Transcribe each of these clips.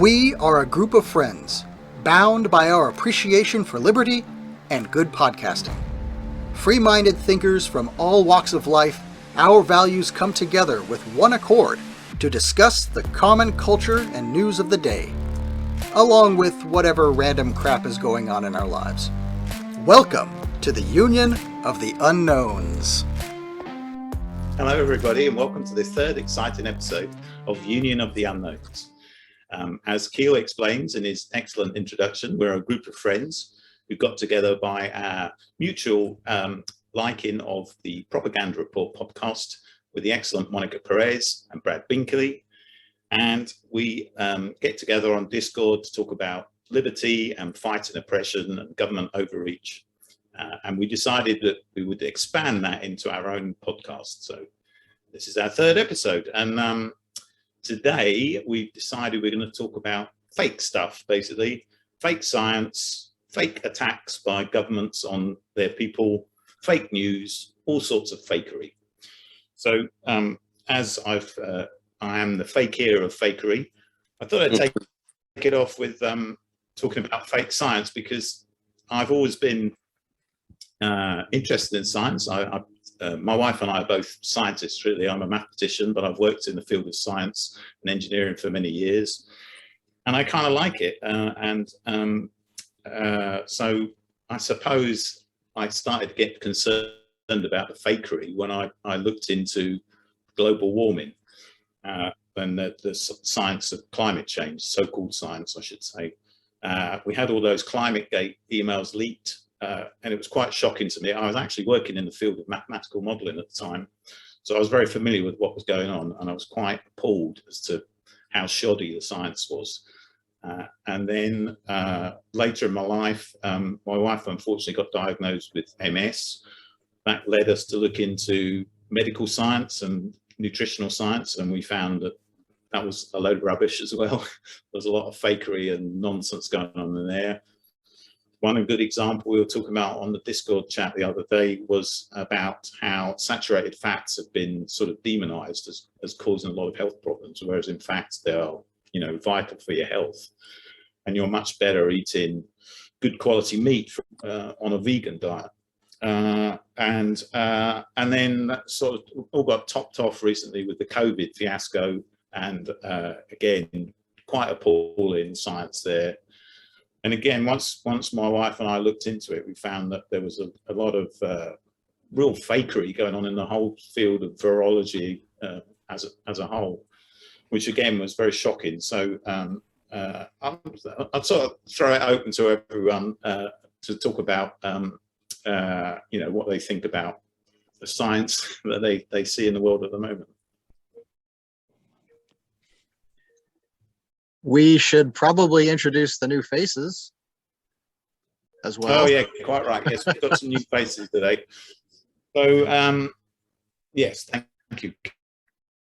We are a group of friends, bound by our appreciation for liberty and good podcasting. Free-minded thinkers from all walks of life, our values come together with one accord to discuss the common culture and news of the day, along with whatever random crap is going on in our lives. Welcome to the Union of the Unknowns. Hello everybody, and welcome to this third exciting episode of Union of the Unknowns. As Keel explains in his excellent introduction, we're a group of friends who got together by our mutual liking of the Propaganda Report podcast with the excellent Monica Perez and Brad Binkley. And we get together on Discord to talk about liberty and fighting oppression and government overreach. And we decided that we would expand that into our own podcast. So this is our third episode. And today we've decided we're going to talk about fake stuff, basically. Fake science, fake attacks by governments on their people, fake news, all sorts of fakery. So as I am the fakier of fakery, I thought I'd take it off with talking about fake science, because I've always been interested in science. My wife and I are both scientists, really. I'm a mathematician, but I've worked in the field of science and engineering for many years, and I kind of like it. So I suppose I started to get concerned about the fakery when I looked into global warming and the science of climate change, so-called science, I should say. We had all those ClimateGate emails leaked. And it was quite shocking to me. I was actually working in the field of mathematical modelling at the time, so I was very familiar with what was going on, and I was quite appalled as to how shoddy the science was. And then later in my life, my wife unfortunately got diagnosed with MS. That led us to look into medical science and nutritional science, and we found that that was a load of rubbish as well. There's a lot of fakery and nonsense going on in there. One good example we were talking about on the Discord chat the other day was about how saturated fats have been sort of demonized as causing a lot of health problems, whereas in fact they are, vital for your health. And you're much better eating good quality meat on a vegan diet. And then that sort of all got topped off recently with the COVID fiasco, and again, quite appalling science there. And again, once my wife and I looked into it, we found that there was a lot of real fakery going on in the whole field of virology as a whole, which again was very shocking. So I'd sort of throw it open to everyone to talk about, what they think about the science that they see in the world at the moment. We should probably introduce the new faces as well. Oh yeah, quite right. Yes, we've got some new faces today. So yes, thank you,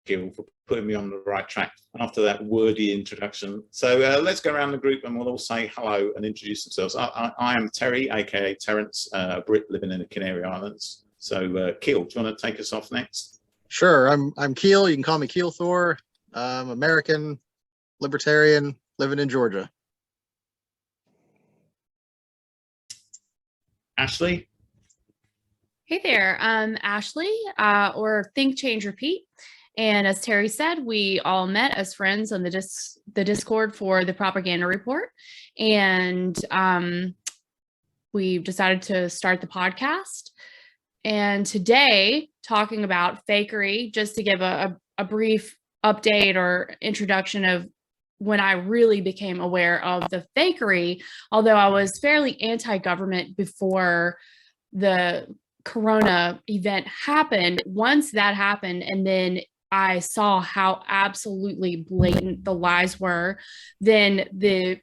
Gil, for putting me on the right track after that wordy introduction. So let's go around the group and we'll all say hello and introduce themselves. I am Terry, aka Terence, a Brit living in the Canary Islands. So Keel, do you want to take us off next? Sure, I'm Keel. You can call me Keel Thor. I'm American, libertarian, living in Georgia. Ashley? Hey there, I'm Ashley, or Think, Change, Repeat. And as Terry said, we all met as friends on the Discord for the Propaganda Report. And we decided to start the podcast. And today, talking about fakery, just to give a brief update or introduction of when I really became aware of the fakery, although I was fairly anti-government before the Corona event happened. Once that happened, and then I saw how absolutely blatant the lies were, then the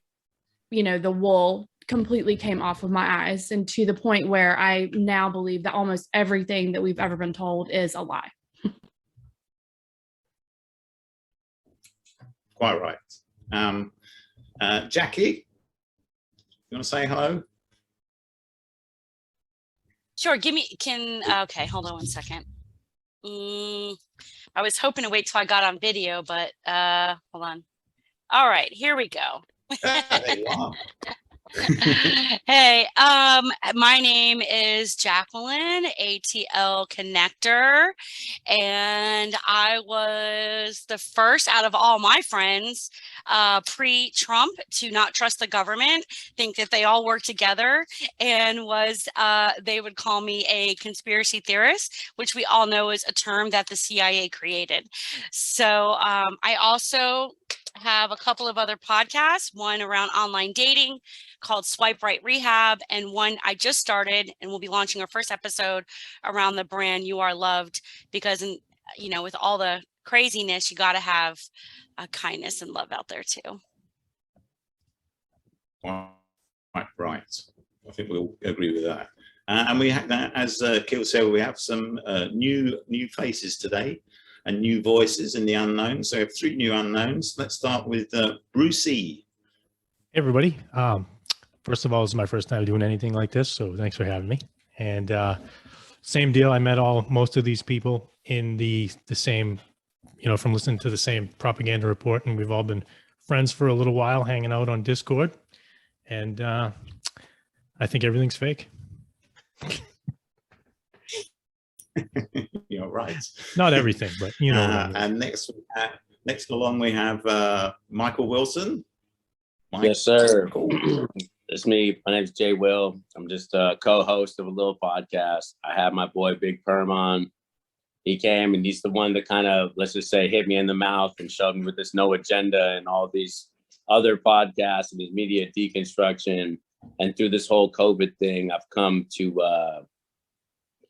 wool completely came off of my eyes, and to the point where I now believe that almost everything that we've ever been told is a lie. Quite right. Jackie, you want to say hello? Sure. Okay, hold on one second. I was hoping to wait till I got on video, but hold on. All right, here we go. There you are. Hey, my name is Jacqueline, ATL Connector, and I was the first out of all my friends pre-Trump to not trust the government, think that they all work together, and they would call me a conspiracy theorist, which we all know is a term that the CIA created. So I also have a couple of other podcasts, one around online dating called Swipe Right Rehab, and one I just started, and we'll be launching our first episode around the brand You Are Loved, because with all the craziness, you got to have kindness and love out there too. Right. I think we'll agree with that. And we have, as Kil said, we have some new faces today and new voices in the unknown. So we have 3 new unknowns. Let's start with Brew See. Hey everybody. First of all, this is my first time doing anything like this, so thanks for having me. And same deal. I met most of these people in the same, from listening to the same propaganda report, and we've all been friends for a little while, hanging out on Discord. And I think everything's fake. You're right. Not everything, but what I mean. And next along we have Michael Wilson. Mike. Yes, sir. It's me. My name's Jay Will. I'm just a co-host of a little podcast. I have my boy Big Perm on. He came and he's the one that kind of, let's just say, hit me in the mouth and showed me with this no agenda and all these other podcasts and this media deconstruction. And through this whole COVID thing, I've come to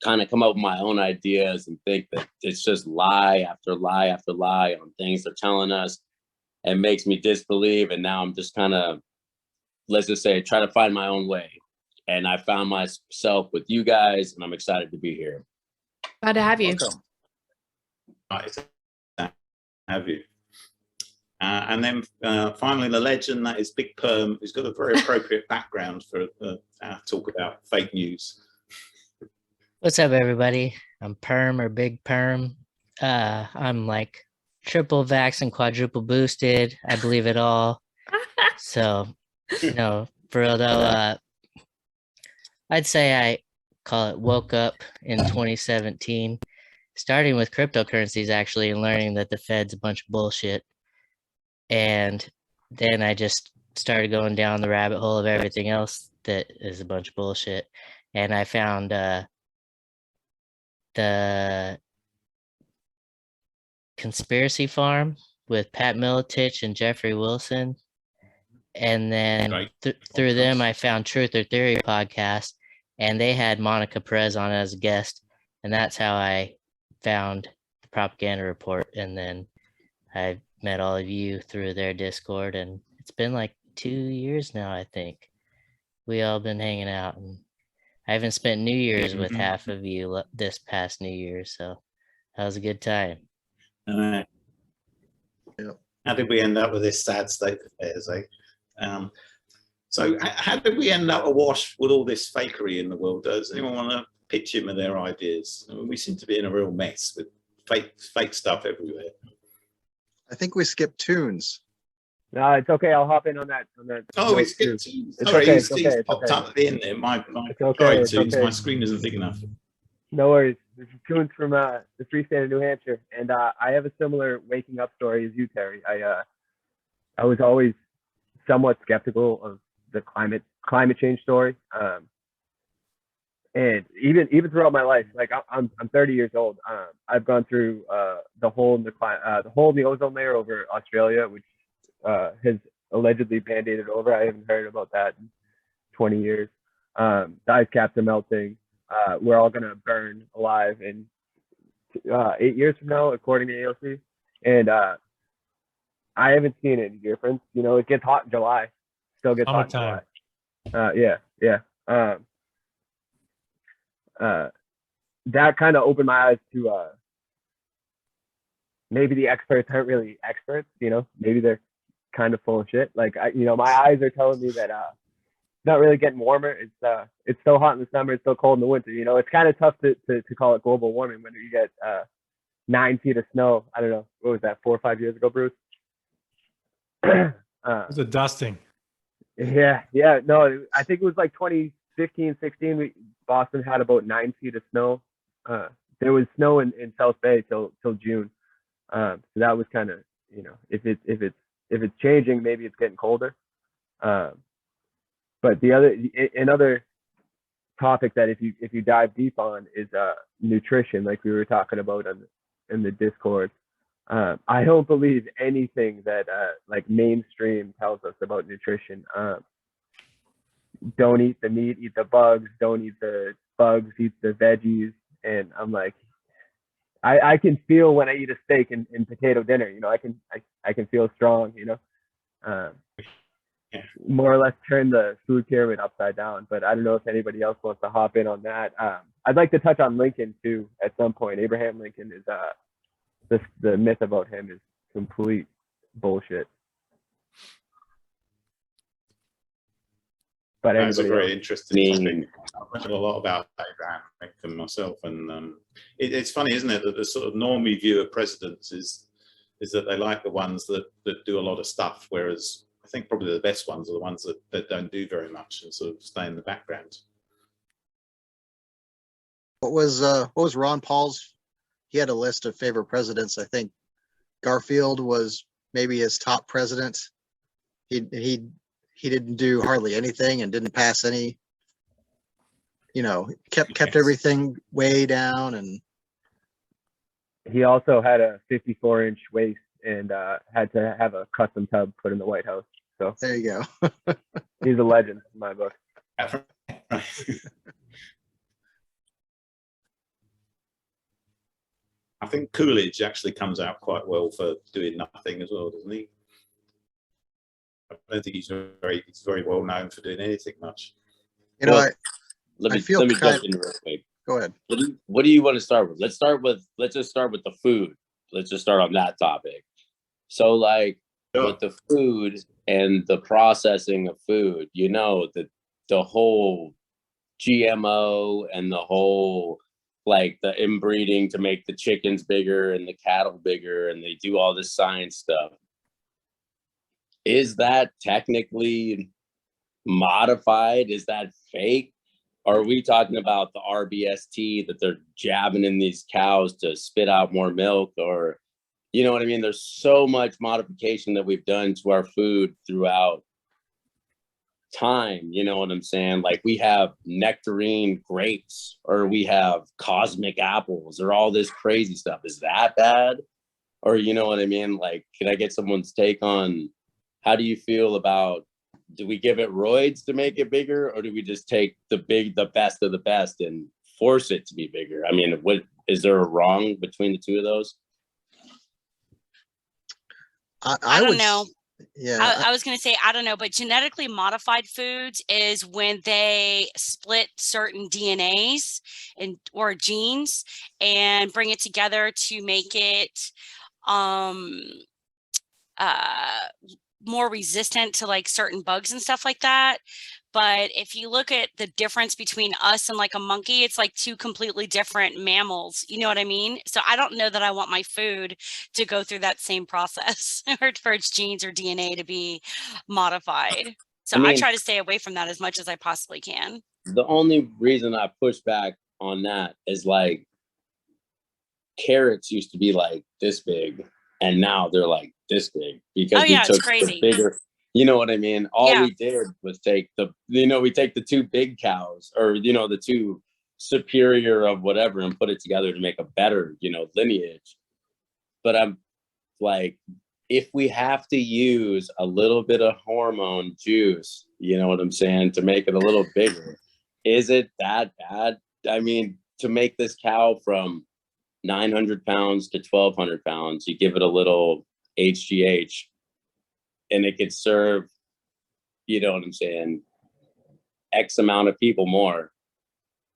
kind of come up with my own ideas and think that it's just lie after lie after lie on things they're telling us, and makes me disbelieve. And now I'm just kind of, let's just say, try to find my own way. And I found myself with you guys, and I'm excited to be here. Glad to have you. Welcome. Nice to have you. And then finally, the legend that is Big Perm, who's got a very appropriate background for our talk about fake news. What's up, everybody? I'm Perm, or Big Perm. I'm like triple vax and quadruple boosted. I believe it all. So, for real though, I'd say I call it woke up in 2017, starting with cryptocurrencies actually, and learning that the Fed's a bunch of bullshit. And then I just started going down the rabbit hole of everything else that is a bunch of bullshit. And I found the Conspiracy Farm with Pat Miletich and Jeffrey Wilson. And then through them, I found Truth or Theory podcast, and they had Monica Perez on as a guest. And that's how I found the propaganda report. And then I met all of you through their Discord, and it's been like 2 years now, I think. We all been hanging out, and I haven't spent New Year's with half of you this past New Year, so that was a good time. All right. Yep. How did we end up with this sad state of affairs, eh? So how did we end up awash with all this fakery in the world? Does anyone want to pitch in with their ideas? I mean, we seem to be in a real mess with fake stuff everywhere. I think we skipped Toons. No, it's okay. I'll hop in on that. Oh, it's good. It's Sorry, okay, he's it's okay, it's popped okay. up at the end there. My It's okay, it's Toons, okay. my screen isn't big enough. No worries. This is Toons from the free state of New Hampshire, and I have a similar waking up story as you, Terry. I was always somewhat skeptical of the climate change story, and even throughout my life, like I'm 30 years old. I've gone through the hole in the ozone layer over Australia, which has allegedly band-aided over. I haven't heard about that in 20 years. The ice caps are melting. We're all gonna burn alive in 8 years from now, according to AOC. And I haven't seen any difference. It gets hot in July. Still gets hot in July. Yeah. That kind of opened my eyes to maybe the experts aren't really experts. Maybe they're kind of full of shit. Like my eyes are telling me that it's not really getting warmer. It's so hot in the summer. It's so cold in the winter. It's kind of tough to call it global warming when you get 9 feet of snow. I don't know, what was that, 4 or 5 years ago, Bruce? It was a dusting. Yeah. No, I think it was like 2015, 16. Boston had about 9 feet of snow. There was snow in South Bay till June. So that was kind of, you know, if it's changing, maybe it's getting colder. But another topic that if you dive deep on is nutrition, like we were talking about in the Discord. I don't believe anything that like mainstream tells us about nutrition. Don't eat the meat, eat the bugs. Don't eat the bugs, eat the veggies. And I'm like, I can feel when I eat a steak and potato dinner. You know, I can feel strong. You know, more or less turn the food pyramid upside down. But I don't know if anybody else wants to hop in on that. I'd like to touch on Lincoln too at some point. Abraham Lincoln is the myth about him is complete bullshit. But that's a very else? interesting topic. I've learned a lot about Abraham Lincoln myself, and it's funny, isn't it, that the sort of normie view of presidents is that they like the ones that do a lot of stuff, whereas I think probably the best ones are the ones that don't do very much and sort of stay in the background. What was Ron Paul's? He had a list of favorite presidents. I think Garfield was maybe his top president. He didn't do hardly anything and didn't pass any. You know, kept everything way down, and he also had a 54-inch waist and had to have a custom tub put in the White House. So there you go. He's a legend in my book. I think Coolidge actually comes out quite well for doing nothing as well, doesn't he? I don't think he's very well known for doing anything much. You know, well, let me jump in real quick. Go ahead. What do you want to start with? Let's just start with the food. Let's just start on that topic. So like with the food and the processing of food, you know, the whole GMO and the whole like the inbreeding to make the chickens bigger and the cattle bigger, and they do all this science stuff. Is that technically modified? Is that fake? Or are we talking about the RBST that they're jabbing in these cows to spit out more milk? Or, you know what I mean? There's so much modification that we've done to our food throughout time, you know what I'm saying? Like we have nectarine grapes, or we have cosmic apples, or all this crazy stuff. Is that bad? Or you know what I mean? Like, can I get someone's take on how do you feel about, do we give it roids to make it bigger, or do we just take the best of the best and force it to be bigger? I mean, what is there a wrong between the two of those? I don't know. Yeah, I was going to say, I don't know, but genetically modified foods is when they split certain DNAs or genes and bring it together to make it more resistant to like certain bugs and stuff like that. But if you look at the difference between us and like a monkey, it's like two completely different mammals. You know what I mean? So I don't know that I want my food to go through that same process or for its genes or DNA to be modified. So I try to stay away from that as much as I possibly can. The only reason I push back on that is like carrots used to be like this big, and now they're like this big because we took the bigger. You know what I mean? All we did was take we take the two big cows, or, you know, the two superior of whatever, and put it together to make a better, you know, lineage. But I'm like, if we have to use a little bit of hormone juice, you know what I'm saying, to make it a little bigger, is it that bad? I mean, to make this cow from 900 pounds to 1,200 pounds, you give it a little HGH, and it could serve, you know what I'm saying, X amount of people more.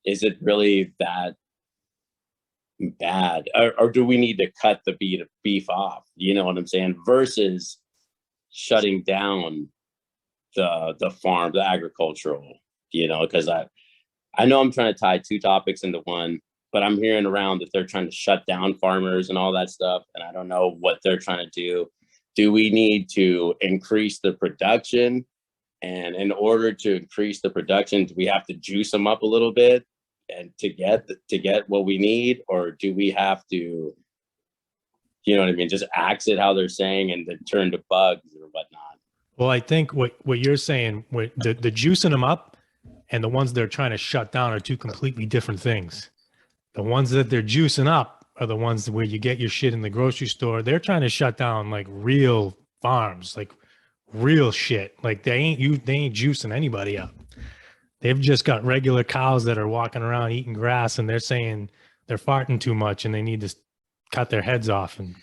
Is it really that bad? Or do we need to cut the beef off? You know what I'm saying? Versus shutting down the farm, the agricultural, you know, because I know I'm trying to tie two topics into one, but I'm hearing around that they're trying to shut down farmers and all that stuff. And I don't know what they're trying to do. do we need to increase the production? And in order to increase the production, do we have to juice them up a little bit and to get what we need? Or do we have to, you know what I mean, just axe it how they're saying and then turn to bugs or whatnot? Well, I think what you're saying, the juicing them up and the ones they're trying to shut down are two completely different things. The ones that they're juicing up are the ones where you get your shit in the grocery store. They're trying to shut down like real farms, like real shit. Like they ain't juicing anybody up. They've just got regular cows that are walking around eating grass, and they're saying they're farting too much and they need to cut their heads off. And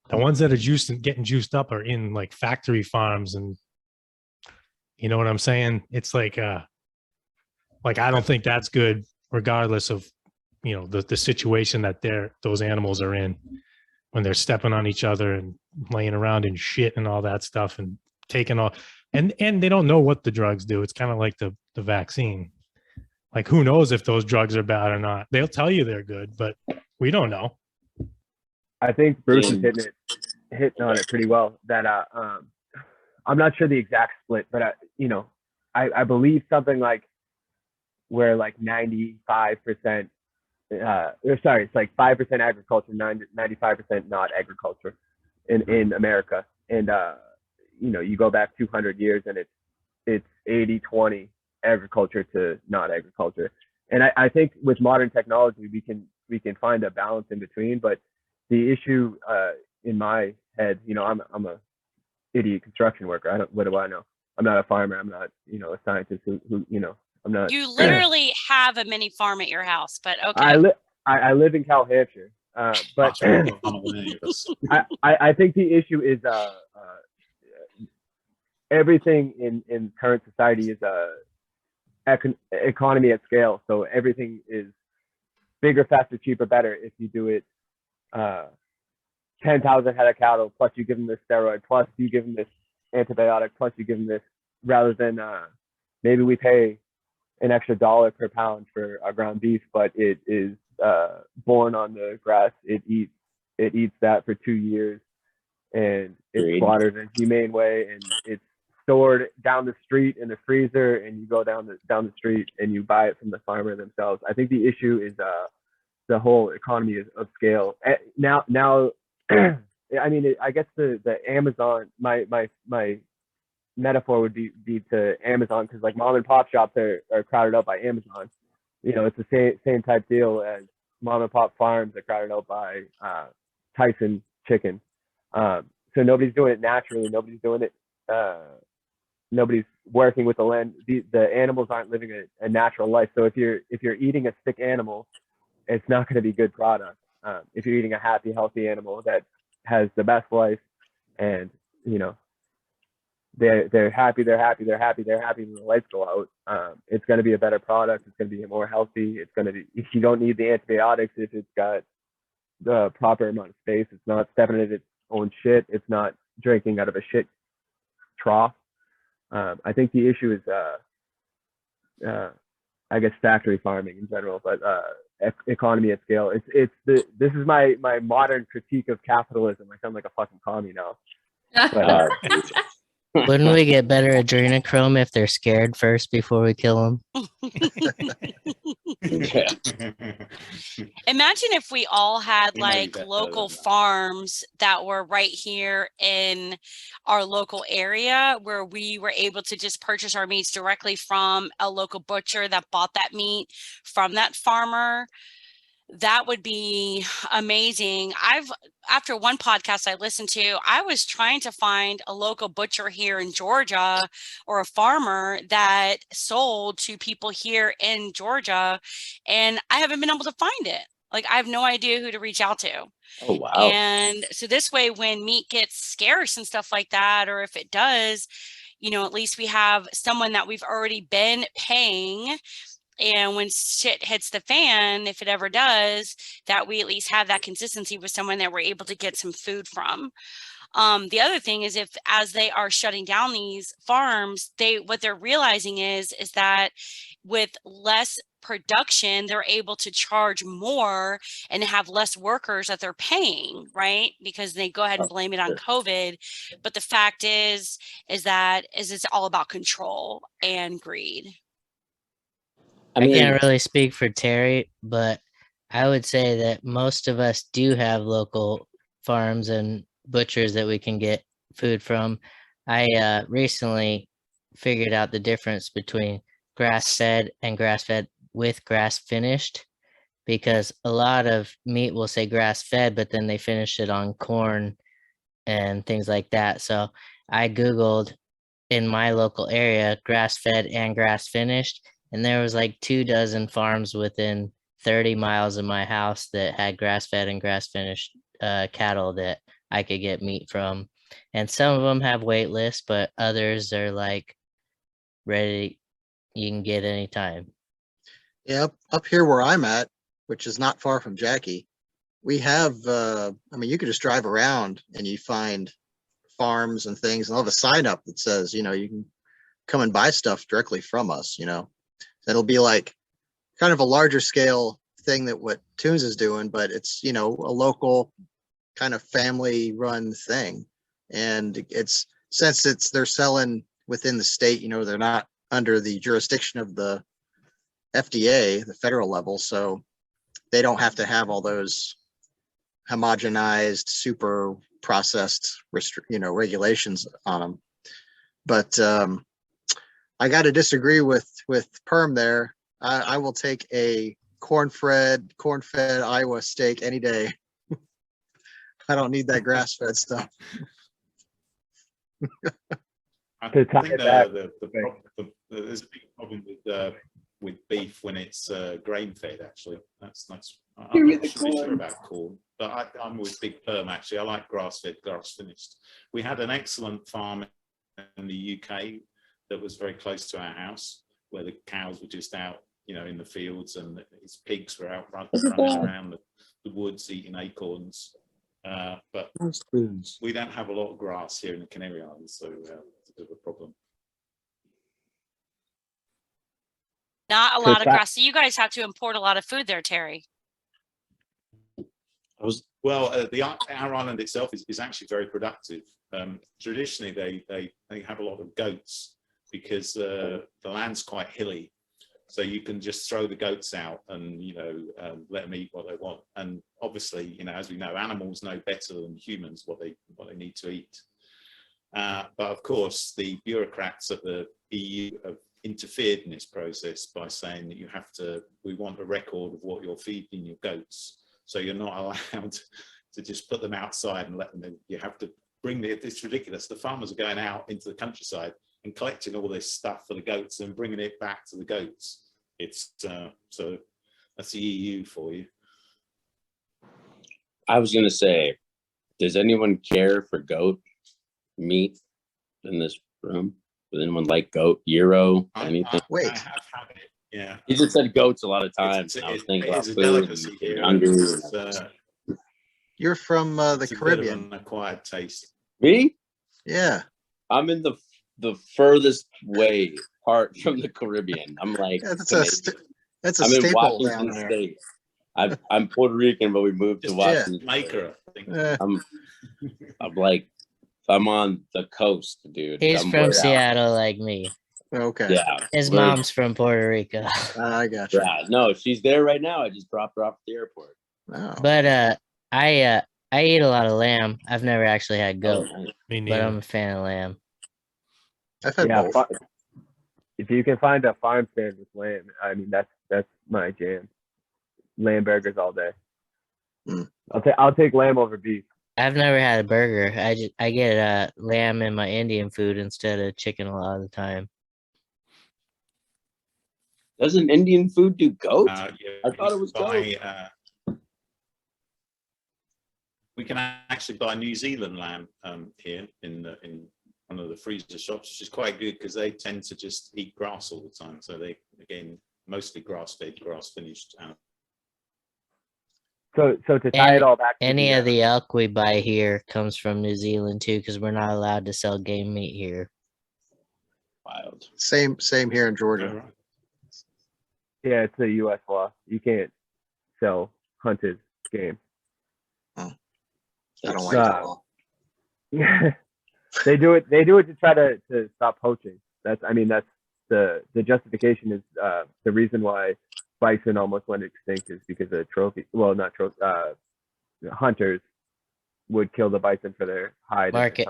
the ones that are getting juiced up are in like factory farms, and you know what I'm saying? It's like I don't think that's good, regardless of, you know, the situation that those animals are in when they're stepping on each other and laying around in shit and all that stuff and taking all, and they don't know what the drugs do. It's kind of like the vaccine. Like, who knows if those drugs are bad or not? They'll tell you they're good, but we don't know. I think Bruce is hitting on it pretty well. That I'm not sure the exact split, but I believe something like where like 95%. It's like 5% agriculture, 95% not agriculture in America. And you go back 200 years and it's 80-20 agriculture to not agriculture. And I think with modern technology we can find a balance in between. But the issue in my head, I'm a idiot construction worker. What do I know? I'm not a farmer. I'm not a scientist who I'm not. You literally have a mini farm at your house, but okay. I live in Cal Hampshire, but I think the issue is everything in current society is economy at scale. So everything is bigger, faster, cheaper, better if you do it 10,000 head of cattle, plus you give them this steroid, plus you give them this antibiotic, plus you give them this, rather than maybe we pay an extra $1 per pound for our ground beef, but it is born on the grass. It eats that for 2 years, and it's slaughtered in a humane way, and it's stored down the street in the freezer, and you go down the street and you buy it from the farmer themselves. I think the issue is the whole economy of scale. Now, I mean, I guess the Amazon, my metaphor would be to Amazon, because like mom and pop shops are crowded out by Amazon. It's the same type deal as mom and pop farms are crowded out by Tyson chicken. So nobody's doing it naturally. Nobody's doing it. Nobody's working with the land. The animals aren't living a natural life. So if you're eating a sick animal, it's not going to be good product. If you're eating a happy, healthy animal that has the best life, and they're happy, and the lights go out, it's going to be a better product. It's going to be more healthy. It's going to be, you don't need the antibiotics if it's got the proper amount of space. It's not stepping in its own shit. It's not drinking out of a shit trough. I think the issue is, I guess, factory farming in general, but economy at scale. This is my modern critique of capitalism. I sound like a fucking commie now. But, wouldn't we get better adrenochrome if they're scared first before we kill them? Imagine if we all had like local farms that were right here in our local area, where we were able to just purchase our meats directly from a local butcher that bought that meat from that farmer. That would be amazing. After one podcast I listened to, I was trying to find a local butcher here in Georgia, or a farmer that sold to people here in Georgia, and I haven't been able to find it. Like, I have no idea who to reach out to. Oh, wow. And so this way, when meat gets scarce and stuff like that, or if it does, at least we have someone that we've already been paying. And when shit hits the fan, if it ever does, that we at least have that consistency with someone that we're able to get some food from. The other thing is, as they are shutting down these farms, what they're realizing is that with less production, they're able to charge more and have less workers that they're paying, right? Because they go ahead and blame it on COVID. But the fact is that it's all about control and greed. I can't really speak for Terry, but I would say that most of us do have local farms and butchers that we can get food from. I recently figured out the difference between grass-fed and grass-fed with grass-finished, because a lot of meat will say grass-fed, but then they finish it on corn and things like that. So I Googled in my local area grass-fed and grass-finished, and there was like 24 farms within 30 miles of my house that had grass-fed and grass-finished cattle that I could get meat from. And some of them have wait lists, but others are like ready, you can get anytime. Yeah, up here where I'm at, which is not far from Jackie, we have, I mean, you could just drive around and you find farms and things, and they'll have a sign up that says, you know, you can come and buy stuff directly from us, you know. That'll be like kind of a larger scale thing that what Toons is doing, but it's, you know, a local kind of family run thing. And it's, since they're selling within the state, you know, they're not under the jurisdiction of the FDA, the federal level, so they don't have to have all those homogenized, super processed, you know, regulations on them. But I got to disagree with Perm there. I will take a corn-fed Iowa steak any day. I don't need that grass-fed stuff. I think there's a big problem with beef when it's grain-fed. Actually, I'm not sure about corn, but I'm with Big Perm. Actually, I like grass-fed, grass-finished. We had an excellent farm in the UK that was very close to our house, where the cows were just out, you know, in the fields, and his pigs were out running around the woods eating acorns. But we don't have a lot of grass here in the Canary Islands, so it's a bit of a problem. Not a lot of grass. So you guys have to import a lot of food there, Terry. Well, our island itself is actually very productive. Traditionally, they have a lot of goats because the land's quite hilly, so you can just throw the goats out and, you know, let them eat what they want. And obviously, you know, as we know, animals know better than humans what they need to eat. But of course, the bureaucrats at the EU have interfered in this process by saying that we want a record of what you're feeding your goats. So you're not allowed to just put them outside and let them in. You have to bring it's ridiculous. The farmers are going out into the countryside and collecting all this stuff for the goats and bringing it back to the goats. It's so that's the EU for you. I was gonna say, does anyone care for goat meat in this room? Does anyone like goat, gyro, anything? Wait. I have had it. Yeah. You just said goats a lot of times. I was thinking about it's a food delicacy here. You're from the Caribbean. An acquired taste. Me? Yeah. I'm in the furthest way part from the Caribbean. I'm like, that's a I'm in staple Washington down there. State. I'm Puerto Rican, but we moved to Washington. Maker, I think. I'm like, I'm on the coast, dude. He's I'm from Seattle, like me. Okay. Yeah. His mom's from Puerto Rico. I got you. Yeah, no, she's there right now. I just dropped her off at the airport. Oh. But I eat a lot of lamb. I've never actually had goat, Me but neither. I'm a fan of lamb. I've had both. If you can find a farm stand with lamb, I mean that's my jam. Lamb burgers all day. I'll take lamb over beef. I've never had a burger. I get lamb in my Indian food instead of chicken a lot of the time. Doesn't Indian food do goat? Yeah, I thought it was goat. We can actually buy New Zealand lamb here in one of the freezer shops, which is quite good because they tend to just eat grass all the time. So they, again, mostly grass-fed, grass-finished. So to tie it all back, any of the elk we buy here comes from New Zealand too, because we're not allowed to sell game meat here. Wild. Same here in Georgia. Yeah, it's a U.S. law. You can't sell hunted game. I don't like that law. They do it to try to stop poaching. That's the justification is the reason why bison almost went extinct is because of hunters would kill the bison for their hide. Market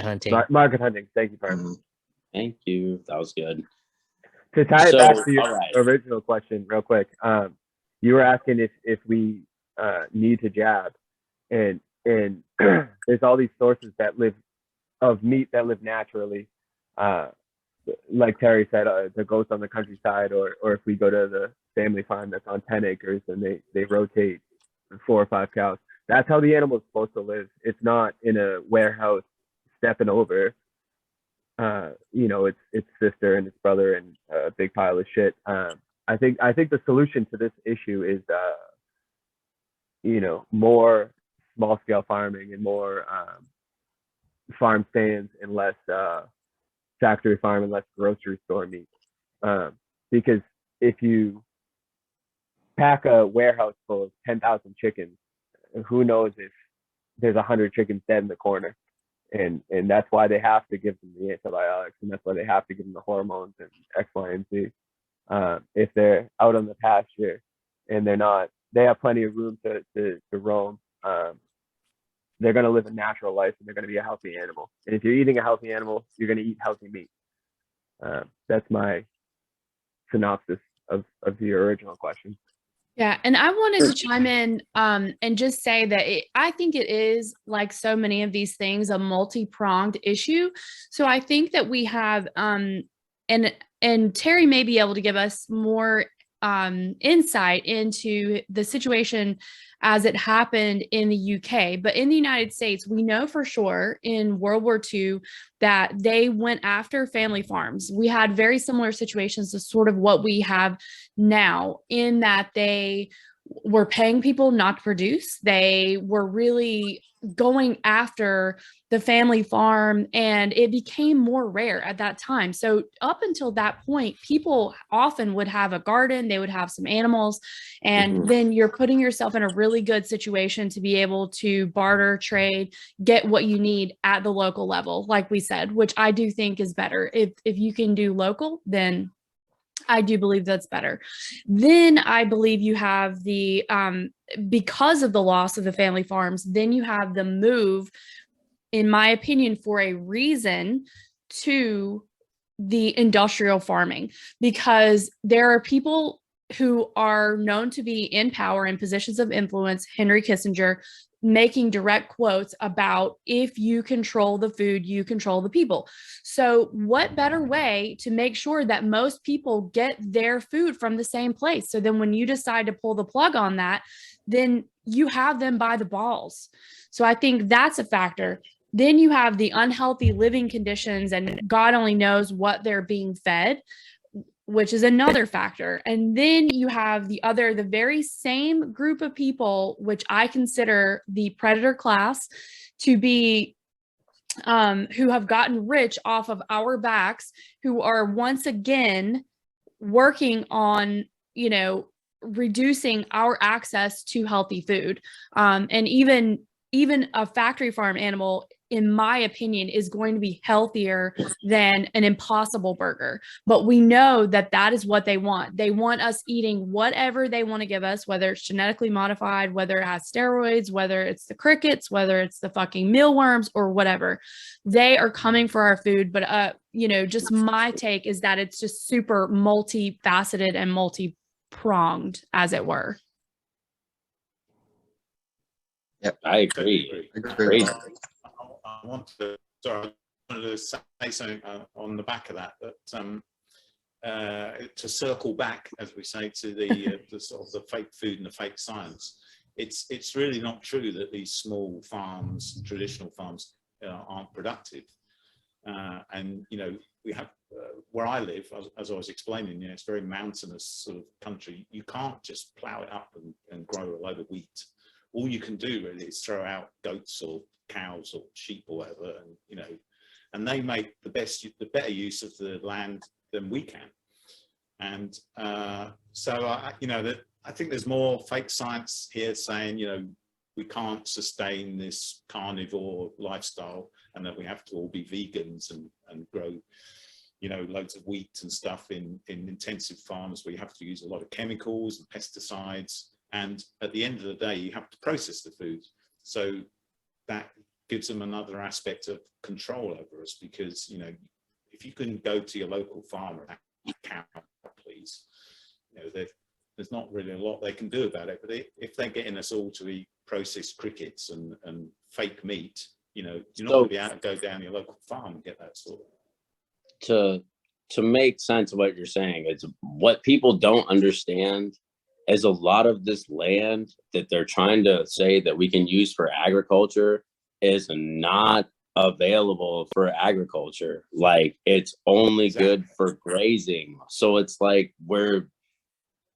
hunting. Market hunting. Thank you, Perm. Thank you. That was good. To tie it back to your original question real quick, you were asking if we need to jab, and there's all these sources of meat that live naturally. Like Terry said, the goats on the countryside, or if we go to the family farm that's on 10 acres and they rotate 4 or 5 cows. That's how the animal's supposed to live. It's not in a warehouse stepping over, its sister and its brother and a big pile of shit. I think the solution to this issue is, more small scale farming and more farm stands and less factory farm and less grocery store meat. Because if you pack a warehouse full of 10,000 chickens, who knows if there's 100 chickens dead in the corner. And that's why they have to give them the antibiotics, and that's why they have to give them the hormones and X, Y, and Z. If they're out on the pasture and they have plenty of room to roam, they're going to live a natural life and they're going to be a healthy animal. And if you're eating a healthy animal, you're going to eat healthy meat. That's my synopsis of your original question. Yeah, and I wanted to chime in and just say that I think it is, like so many of these things, a multi-pronged issue. So I think that we have, and Terry may be able to give us more insight into the situation as it happened in the UK. But in the United States, we know for sure in World War II that they went after family farms. We had very similar situations to sort of what we have now, in that they were paying people not to produce. They were really going after the family farm, and it became more rare at that time. So up until that point, people often would have a garden, they would have some animals, and then you're putting yourself in a really good situation to be able to barter, trade, get what you need at the local level, like we said, which I do think is better. If you can do local, then I do believe that's better. Then I believe you have the, because of the loss of the family farms, then you have the move, in my opinion, for a reason, to the industrial farming, because there are people who are known to be in power in positions of influence, Henry Kissinger, making direct quotes about, if you control the food, you control the people. So what better way to make sure that most people get their food from the same place? So then when you decide to pull the plug on that, then you have them by the balls. So I think that's a factor. Then you have the unhealthy living conditions, and God only knows what they're being fed, which is another factor. And then you have the very same group of people, which I consider the predator class, to be who have gotten rich off of our backs, who are once again working on, reducing our access to healthy food. And even a factory farm animal, in my opinion, is going to be healthier than an Impossible Burger. But we know that that is what they want. They want us eating whatever they want to give us, whether it's genetically modified, whether it has steroids, whether it's the crickets, whether it's the fucking mealworms or whatever. They are coming for our food. But, just my take is that it's just super multifaceted and multi-pronged, as it were. Yep, I agree. I wanted to say something on the back of that to circle back, as we say, to the sort of the fake food and the fake science. It's really not true that these small farms, traditional farms, aren't productive. And we have where I live, as I was explaining, it's very mountainous sort of country. You can't just plow it up and grow a load of wheat. All you can do really is throw out goats or cows or sheep or whatever, and and they make the better use of the land than we can. And so, I think there's more fake science here saying, we can't sustain this carnivore lifestyle and that we have to all be vegans and grow, loads of wheat and stuff in intensive farms where you have to use a lot of chemicals and pesticides. And at the end of the day, you have to process the food. So that gives them another aspect of control over us, because, if you can go to your local farmer and eat cow, please, there's not really a lot they can do about it. But if they're getting us all to eat processed crickets and fake meat, you're not going to be able to go down your local farm and get that sort of. To make sense of what you're saying, it's what people don't understand is a lot of this land that they're trying to say that we can use for agriculture is not available for agriculture. Like, it's only good for grazing. So it's like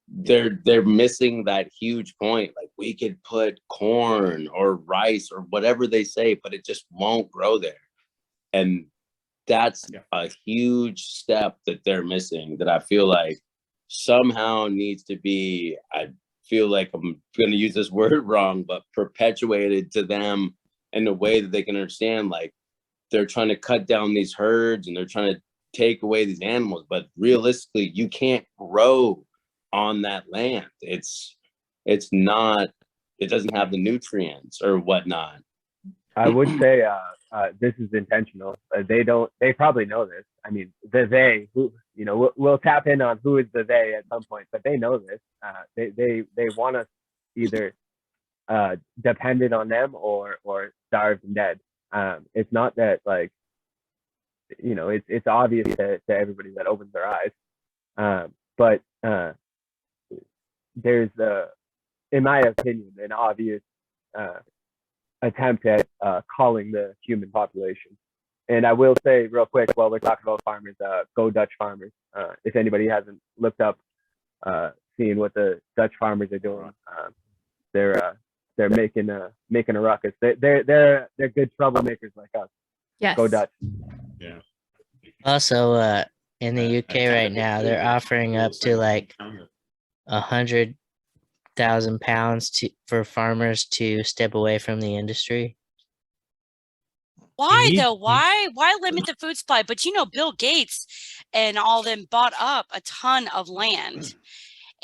they're missing that huge point. Like, we could put corn or rice or whatever they say, but it just won't grow there. And that's a huge step that they're missing, that I feel like somehow needs to be, I feel like I'm going to use this word wrong, but perpetuated to them in a way that they can understand. Like, they're trying to cut down these herds and they're trying to take away these animals, but realistically, you can't grow on that land. It's not, it doesn't have the nutrients or whatnot. I would say this is intentional. They probably know this. I mean, they who, we'll tap in on who is the they at some point, but they know this. They want us either dependent on them or starved and dead. It's not that, like, it's obvious to everybody that opens their eyes. But there's in my opinion, an obvious attempt at calling the human population. And I will say real quick, while we're talking about farmers, go Dutch farmers. If anybody hasn't looked up, seeing what the Dutch farmers are doing, they're making a ruckus. They're good troublemakers like us. Yes. Go Dutch. Yeah. Also, in the UK right now, they're offering up to like 100,000 pounds for farmers to step away from the industry. Why though? Why limit the food supply? But Bill Gates and all them bought up a ton of land.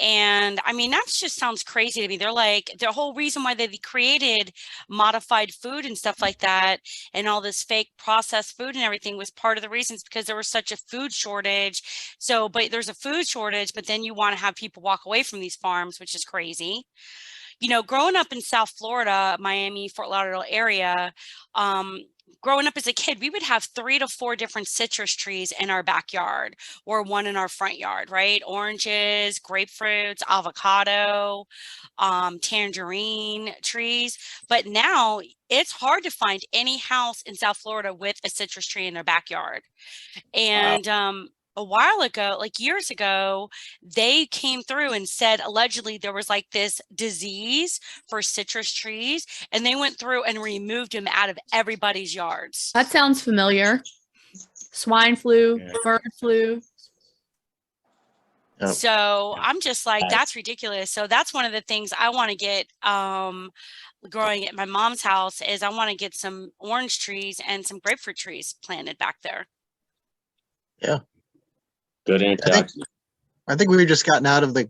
And I mean, that just sounds crazy to me. They're like, the whole reason why they created modified food and stuff like that and all this fake processed food and everything was part of the reasons, because there was such a food shortage. So, but there's a food shortage, but then you want to have people walk away from these farms, which is crazy. Growing up in South Florida, Miami, Fort Lauderdale area, growing up as a kid, we would have 3 to 4 different citrus trees in our backyard or one in our front yard, right? Oranges, grapefruits, avocado, tangerine trees. But now it's hard to find any house in South Florida with a citrus tree in their backyard. And a while ago, like years ago, they came through and said allegedly there was like this disease for citrus trees, and they went through and removed them out of everybody's yards. That sounds familiar. Swine flu, bird flu. So I'm just like, that's ridiculous. So that's one of the things I want to get growing at my mom's house is I want to get some orange trees and some grapefruit trees planted back there. Yeah. Good antioxidant. I think we've just gotten out of the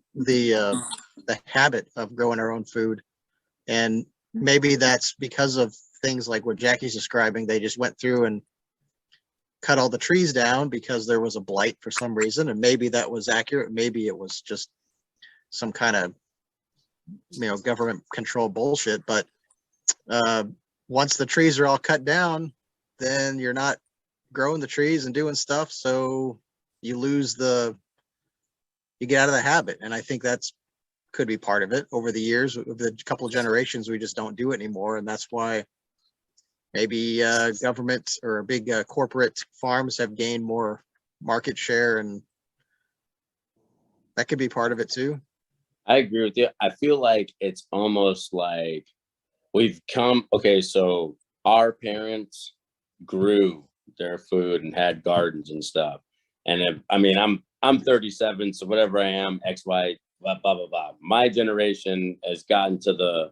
habit of growing our own food, and maybe that's because of things like what Jackie's describing. They just went through and cut all the trees down because there was a blight for some reason, and maybe that was accurate. Maybe it was just some kind of government control bullshit. But once the trees are all cut down, then you're not growing the trees and doing stuff, so you get out of the habit. And I think that's could be part of it. Over the years, over the couple of generations, we just don't do it anymore. And that's why maybe government or big corporate farms have gained more market share, and that could be part of it too. I agree with you. I feel like it's almost like so our parents grew their food and had gardens and stuff. And I'm I'm 37, so whatever I am, X, Y, blah, blah, blah, blah. My generation has gotten to the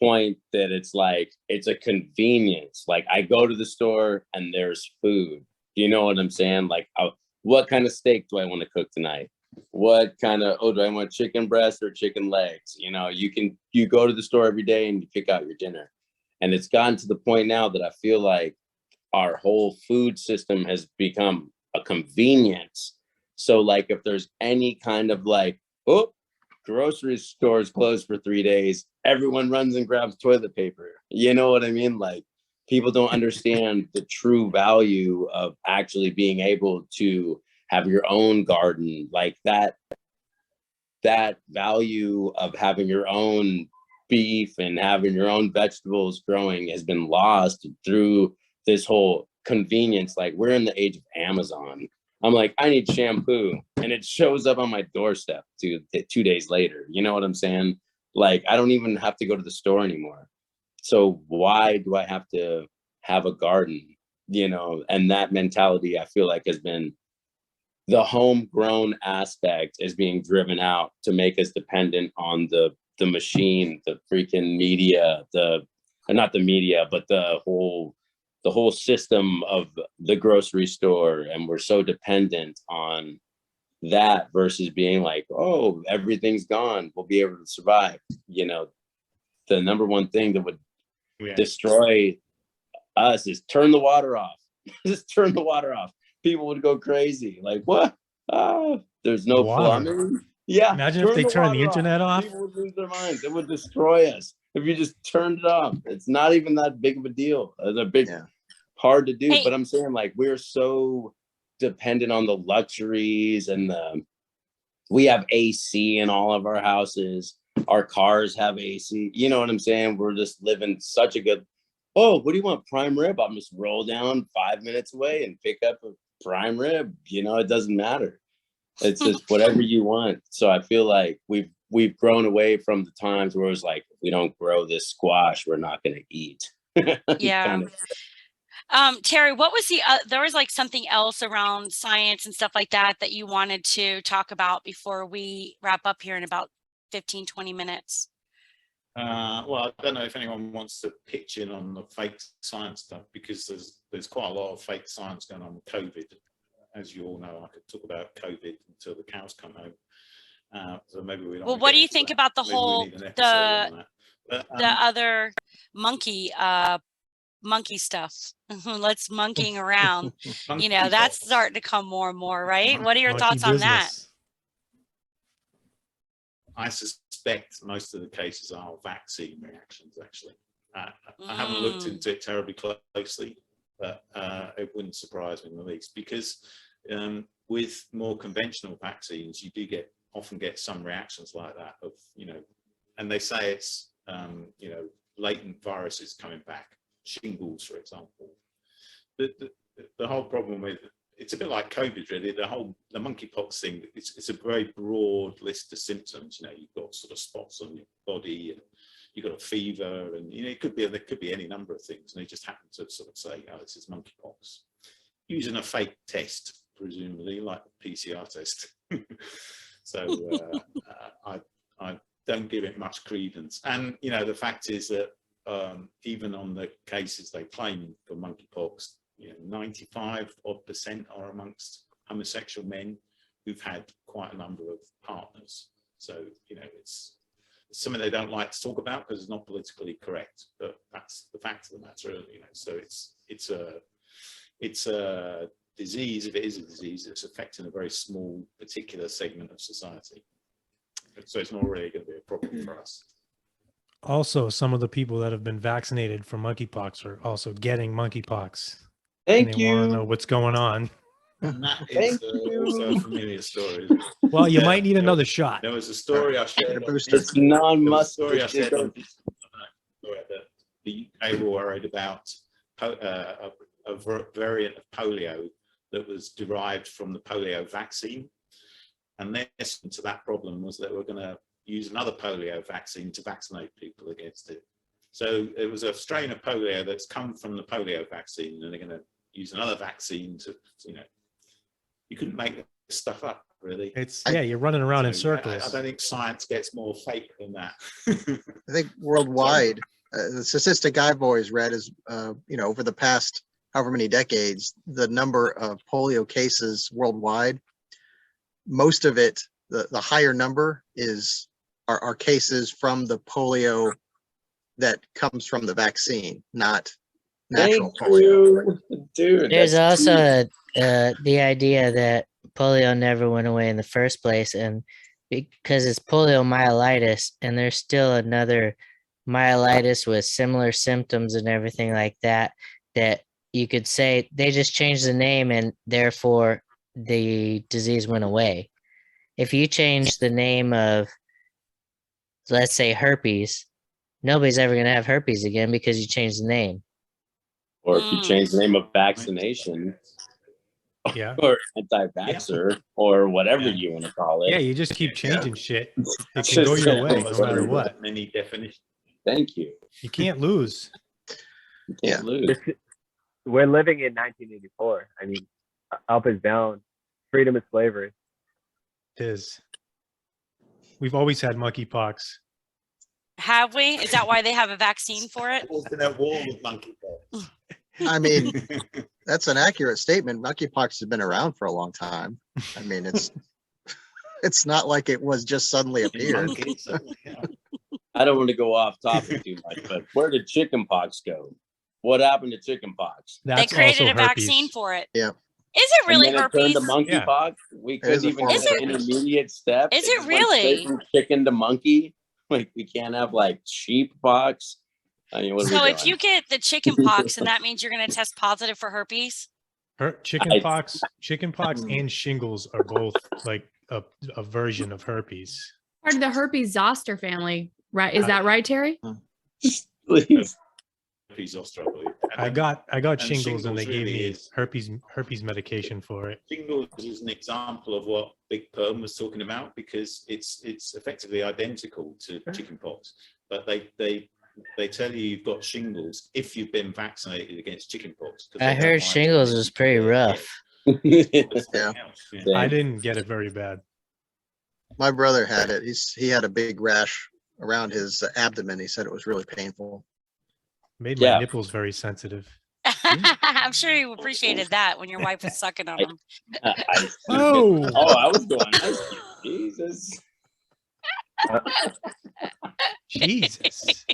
point that it's like, it's a convenience. Like I go to the store and there's food. You know what I'm saying? Like, what kind of steak do I want to cook tonight? What kind of, do I want chicken breast or chicken legs? You know, you go to the store every day and you pick out your dinner. And it's gotten to the point now that I feel like our whole food system has become a convenience. So like if there's any kind of like, grocery stores closed for 3 days, everyone runs and grabs toilet paper. You know what I mean? Like people don't understand the true value of actually being able to have your own garden. Like that value of having your own beef and having your own vegetables growing has been lost through this whole convenience. Like we're in the age of Amazon. I'm like, I need shampoo, and it shows up on my doorstep 2 days later. You know what I'm saying? Like, I don't even have to go to the store anymore. So why do I have to have a garden? You know, and that mentality I feel like has been, the homegrown aspect is being driven out to make us dependent on the machine, the freaking media, not the media, but the whole system of the grocery store. And we're so dependent on that versus being like, oh, everything's gone, we'll be able to survive. You know, the number one thing that would destroy us is turn the water off. Just turn the water off. People would go crazy. Like, what? There's no plumbing. Yeah. Imagine if they turned the internet off. People would lose their minds. It would destroy us if you just turned it off. It's not even that big of a deal. It's hard to do. But I'm saying, like, we're so dependent on the luxuries and we have AC in all of our houses. Our cars have AC. You know what I'm saying? We're just living such a good. Oh, what do you want? Prime rib? I'll just roll down 5 minutes away and pick up a prime rib. You know, it doesn't matter. It's just whatever you want. So I feel like we've grown away from the times where it was like, we don't grow this squash, we're not going to eat. Yeah. Kind of. Terry, what was there was like something else around science and stuff like that you wanted to talk about before we wrap up here in about 15, 20 minutes? Well, I don't know if anyone wants to pitch in on the fake science stuff, because there's quite a lot of fake science going on with COVID. As you all know, I could talk about COVID until the cows come home. So maybe we don't. Well, what do you think about the whole the other monkey stuff? Let's monkeying around. You know, that's starting to come more and more, right? What are your thoughts on that? I suspect most of the cases are vaccine reactions, actually. I haven't looked into it terribly closely, but it wouldn't surprise me in the least, because with more conventional vaccines, you do often get some reactions like that of, you know, and they say it's, you know, latent viruses coming back, shingles, for example. The whole problem with it's a bit like COVID, really. The monkeypox thing, it's a very broad list of symptoms. You know, you've got sort of spots on your body, and you've got a fever, and you know, there could be any number of things, and they just happen to sort of say, oh, this is monkeypox, using a fake test, presumably, like the PCR test. So I don't give it much credence. And you know, the fact is that even on the cases they claim for monkeypox, you know, 95% are amongst homosexual men who've had quite a number of partners. So, you know, it's something they don't like to talk about because it's not politically correct, but that's the fact of the matter, you know. So it's a disease, if it is a disease, that's affecting a very small particular segment of society. So it's not really going to be a problem for us. Also, some of the people that have been vaccinated for monkeypox are also getting monkeypox. Thank you. They want to know what's going on. And that is also a familiar story. Well, you might need another shot. There was a story I shared. It's non-must. Story I shared on the UK were worried about a variant of polio that was derived from the polio vaccine, and their solution to that problem was that we're going to use another polio vaccine to vaccinate people against it. So it was a strain of polio that's come from the polio vaccine, and they're going to use another vaccine to, you know, you couldn't make the stuff up, really. It's you're running around in So, circles. I don't think science gets more fake than that. I think worldwide, the statistic I've always read is, over the past however many decades, the number of polio cases worldwide, most of it, the higher number are cases from the polio that comes from the vaccine, not natural polio. Dude. There's also the idea that polio never went away in the first place, and because it's poliomyelitis, and there's still another myelitis with similar symptoms and everything like that, that you could say they just changed the name and therefore the disease went away. If you change the name of, let's say, herpes, nobody's ever going to have herpes again because you changed the name. Or if you change the name of vaccination, or anti-vaxxer, or whatever you want to call it. Yeah, you just keep changing shit. It can go your way no matter what. Many definitions. Thank you. You can't lose. You can't lose. We're living in 1984. I mean, up is down. Freedom is slavery. It is. We've always had monkeypox. Have we? Is that why they have a vaccine for it? Alternate war with monkeypox. I mean, that's an accurate statement. Monkeypox has been around for a long time. I mean, it's not like it was just suddenly appeared. I don't want to go off topic too much, but where did chickenpox go? What happened to chickenpox? They created a vaccine for it. Yeah. Is it really and then herpes? It turned to monkeypox. We couldn't even get an intermediate step. Is it really? From chicken to monkey. Like we can't have like sheep pox. I mean, so if you get the chicken pox, and that means you're going to test positive for herpes. Chickenpox and shingles are both like a version of herpes. Part of the herpes zoster family, right? Is that right, Terry? Please. Herpes zoster, I believe. I got shingles and they gave really me herpes medication for it. Shingles is an example of what Big Perm was talking about because it's effectively identical to chickenpox, but they tell you you've got shingles if you've been vaccinated against chickenpox. I heard shingles was pretty rough. Yeah. I didn't get it very bad. My brother had it. He had a big rash around his abdomen. He said it was really painful. Made my nipples very sensitive. I'm sure you appreciated that when your wife was sucking on them. I was going, Jesus. Jesus.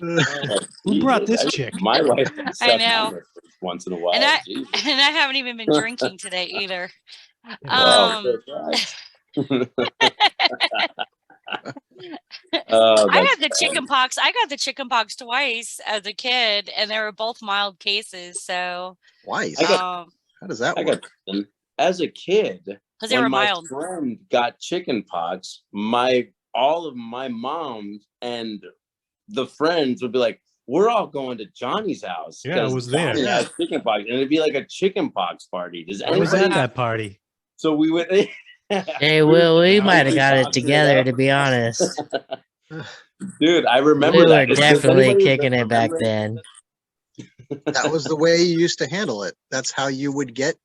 Who brought this chick? My wife. I know. Once in a while. And I haven't even been drinking today either. I had the chicken pox. I got the chicken pox twice as a kid, and they were both mild cases. So twice. How does that work? As a kid, because they were mild. My friend got chicken pox. All of my mom and the friends would be like, "We're all going to Johnny's house." Yeah, I was there. Yeah, chicken pox, and it'd be like a chicken pox party. I was at that party. So we would. Hey, Will, we might have got it together, to be honest. Dude, I remember we were that. definitely kicking it back then. That was the way you used to handle it. That's how you would get,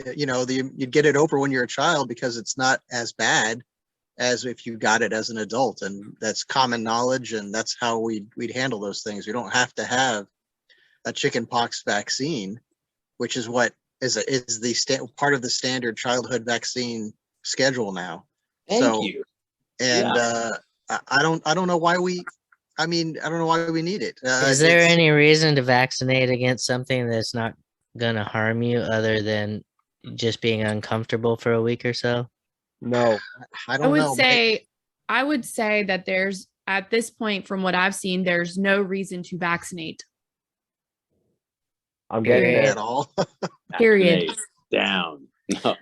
you'd get it over when you're a child because it's not as bad as if you got it as an adult, and that's common knowledge, and that's how we'd handle those things. We don't have to have a chickenpox vaccine, which is what is the part of the standard childhood vaccine schedule now. Thank you. And I don't know why we need it. Is there any reason to vaccinate against something that's not gonna harm you other than just being uncomfortable for a week or so? No, I don't know. I would say that there's, at this point, from what I've seen, there's no reason to vaccinate. I'm getting at it all. Period. Down. No.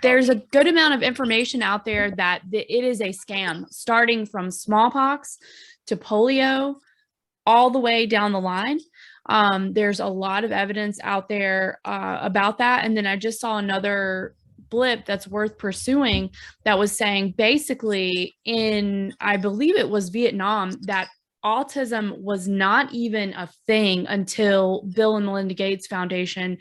There's a good amount of information out there that it is a scam, starting from smallpox to polio, all the way down the line. There's a lot of evidence out there about that. And then I just saw another blip that's worth pursuing that was saying basically in, I believe it was Vietnam, that autism was not even a thing until Bill and Melinda Gates Foundation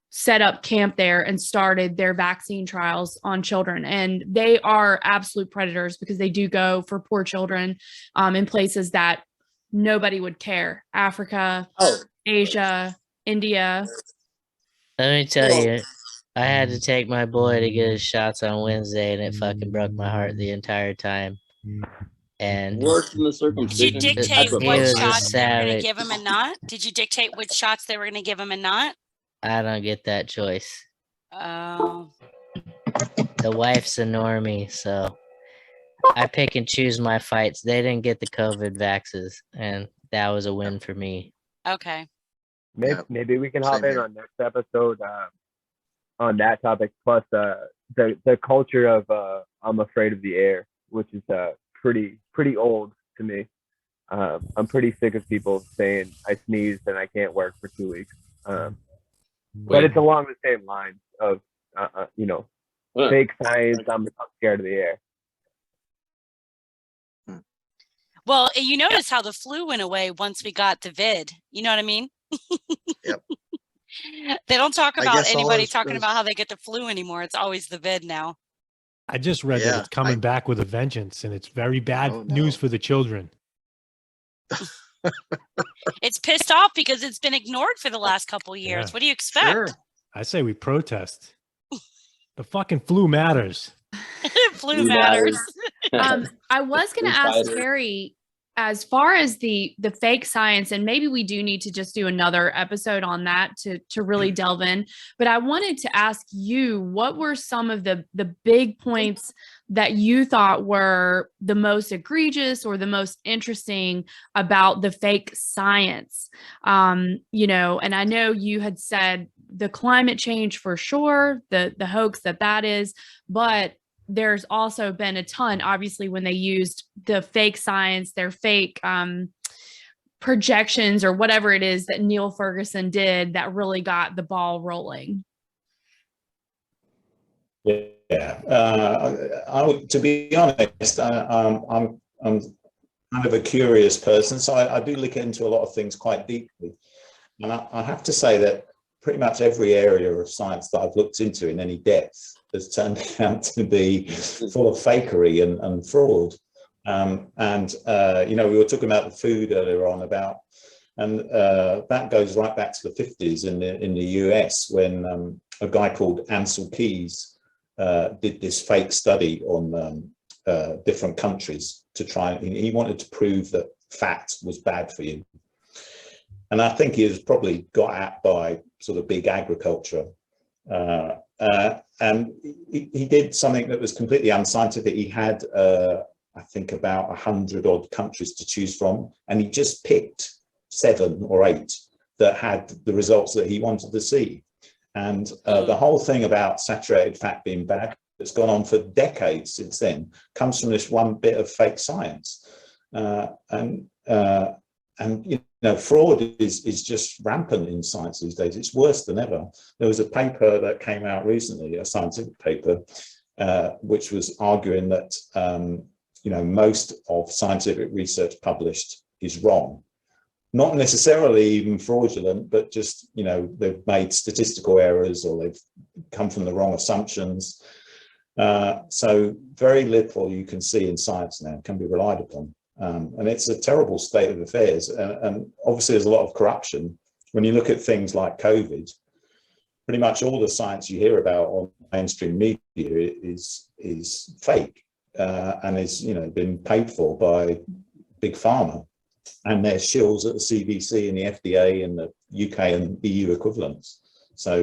set up camp there and started their vaccine trials on children. And they are absolute predators because they do go for poor children in places that nobody would care. Africa, Asia, India. Let me tell you, I had to take my boy to get his shots on Wednesday, and it fucking broke my heart the entire time. And Worse than the Did you circumcision. dictate He what was a shots they were going to savage. give him and not? Did you dictate which shots they were going to give him and not? I don't get that choice. Oh, The wife's a normie, so I pick and choose my fights. They didn't get the COVID vaxes, and that was a win for me. okay. Maybe we can hop Same in here. on next episode on that topic. Plus the culture of I'm afraid of the air, which is pretty old to me. I'm pretty sick of people saying I sneezed and I can't work for 2 weeks. But it's along the same lines of fake science. I'm scared of the air. Well, you notice how the flu went away once we got the vid. You know what I mean? Yep. They don't talk I about guess all anybody of talking those- about how they get the flu anymore. It's always the vid now. I just read Yeah, that it's coming back with a vengeance, and it's very bad Oh, news no. for the children. It's pissed off because it's been ignored for the last couple of years. Yeah. What do you expect? Sure. I say we protest. The fucking flu matters. Flu matters. I was going to ask Terry, as far as the fake science, and maybe we do need to just do another episode on that to really delve in. But I wanted to ask you, what were some of the big points that you thought were the most egregious or the most interesting about the fake science? And I know you had said the climate change for sure, the hoax that is, but there's also been a ton, obviously, when they used the fake science, their fake projections or whatever it is that Neil Ferguson did that really got the ball rolling. Yeah, to be honest, I'm kind of a curious person, so I do look into a lot of things quite deeply. And I have to say that pretty much every area of science that I've looked into in any depth has turned out to be full of fakery and fraud. We were talking about the food earlier on and that goes right back to the 50s in the US when a guy called Ansel Keys did this fake study on different countries to try. He wanted to prove that fat was bad for you. And I think he was probably got at by sort of big agriculture. And he did something that was completely unscientific. He had, I think, about 100 odd countries to choose from, and he just picked 7 or 8 that had the results that he wanted to see. And the whole thing about saturated fat being bad, that's gone on for decades since then, comes from this one bit of fake science. Fraud is just rampant in science these days. It's worse than ever. There was a paper that came out recently, a scientific paper, which was arguing that most of scientific research published is wrong. Not necessarily even fraudulent, but just they've made statistical errors or they've come from the wrong assumptions. So very little you can see in science now can be relied upon. And it's a terrible state of affairs. And obviously there's a lot of corruption. When you look at things like COVID, pretty much all the science you hear about on mainstream media is fake and is been paid for by big pharma and their shills at the CDC and the FDA and the UK and EU equivalents. So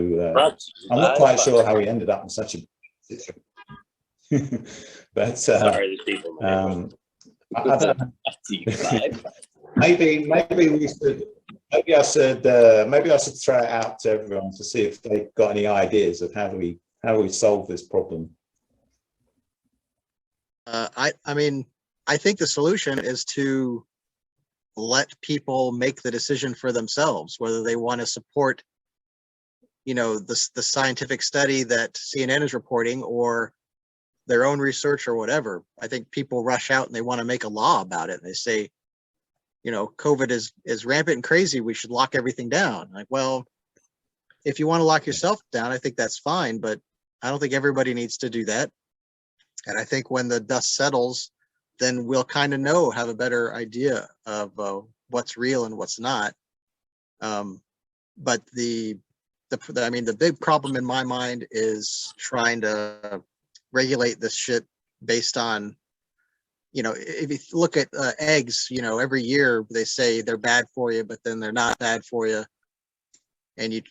I'm not quite sure how we ended up in such a situation. But sorry, the people. I don't know. Maybe I should throw it out to everyone to see if they've got any ideas of how do we solve this problem. I think the solution is to let people make the decision for themselves, whether they want to support, the scientific study that CNN is reporting or their own research or whatever. I think people rush out and they want to make a law about it. They say, COVID is rampant and crazy. We should lock everything down. Like, well, if you want to lock yourself down, I think that's fine, but I don't think everybody needs to do that. And I think when the dust settles, then we'll kind of have a better idea of what's real and what's not. But the big problem in my mind is trying to regulate this shit based on, if you look at eggs, every year they say they're bad for you, but then they're not bad for you. And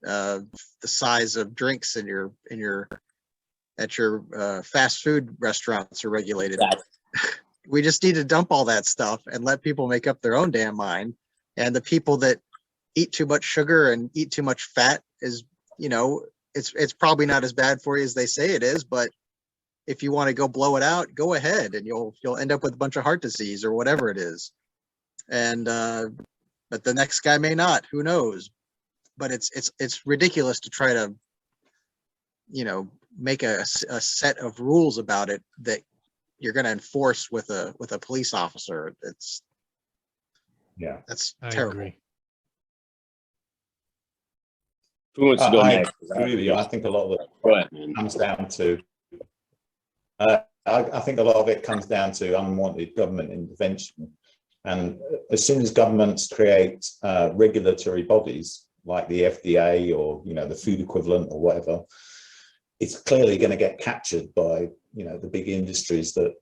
the size of drinks at your fast food restaurants are regulated. We just need to dump all that stuff and let people make up their own damn mind. And the people that eat too much sugar and eat too much fat is, it's probably not as bad for you as they say it is, but if you want to go blow it out, go ahead, and you'll end up with a bunch of heart disease or whatever it is. And but the next guy may not, who knows? But it's ridiculous to try to, make a set of rules about it that you're going to enforce with a police officer. That's terrible. Agree. Who wants to go I next? agree with you. I think a lot of it Go ahead, man. comes down to I think a lot of it comes down to unwanted government intervention. And as soon as governments create regulatory bodies like the FDA or the food equivalent or whatever, it's clearly going to get captured by the big industries that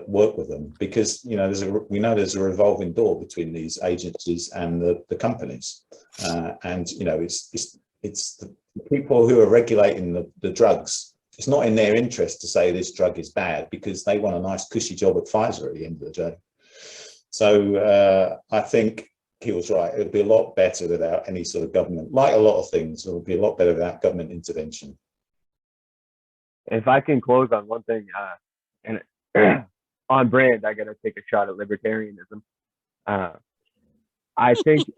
work with them, because there's a revolving door between these agencies and the companies, and it's the people who are regulating the drugs. It's not in their interest to say this drug is bad, because they want a nice cushy job at Pfizer at the end of the day. So I think he was right. It would be a lot better without any sort of government. Like a lot of things, it would be a lot better without government intervention. If I can close on one thing, and on brand, I got to take a shot at libertarianism. I think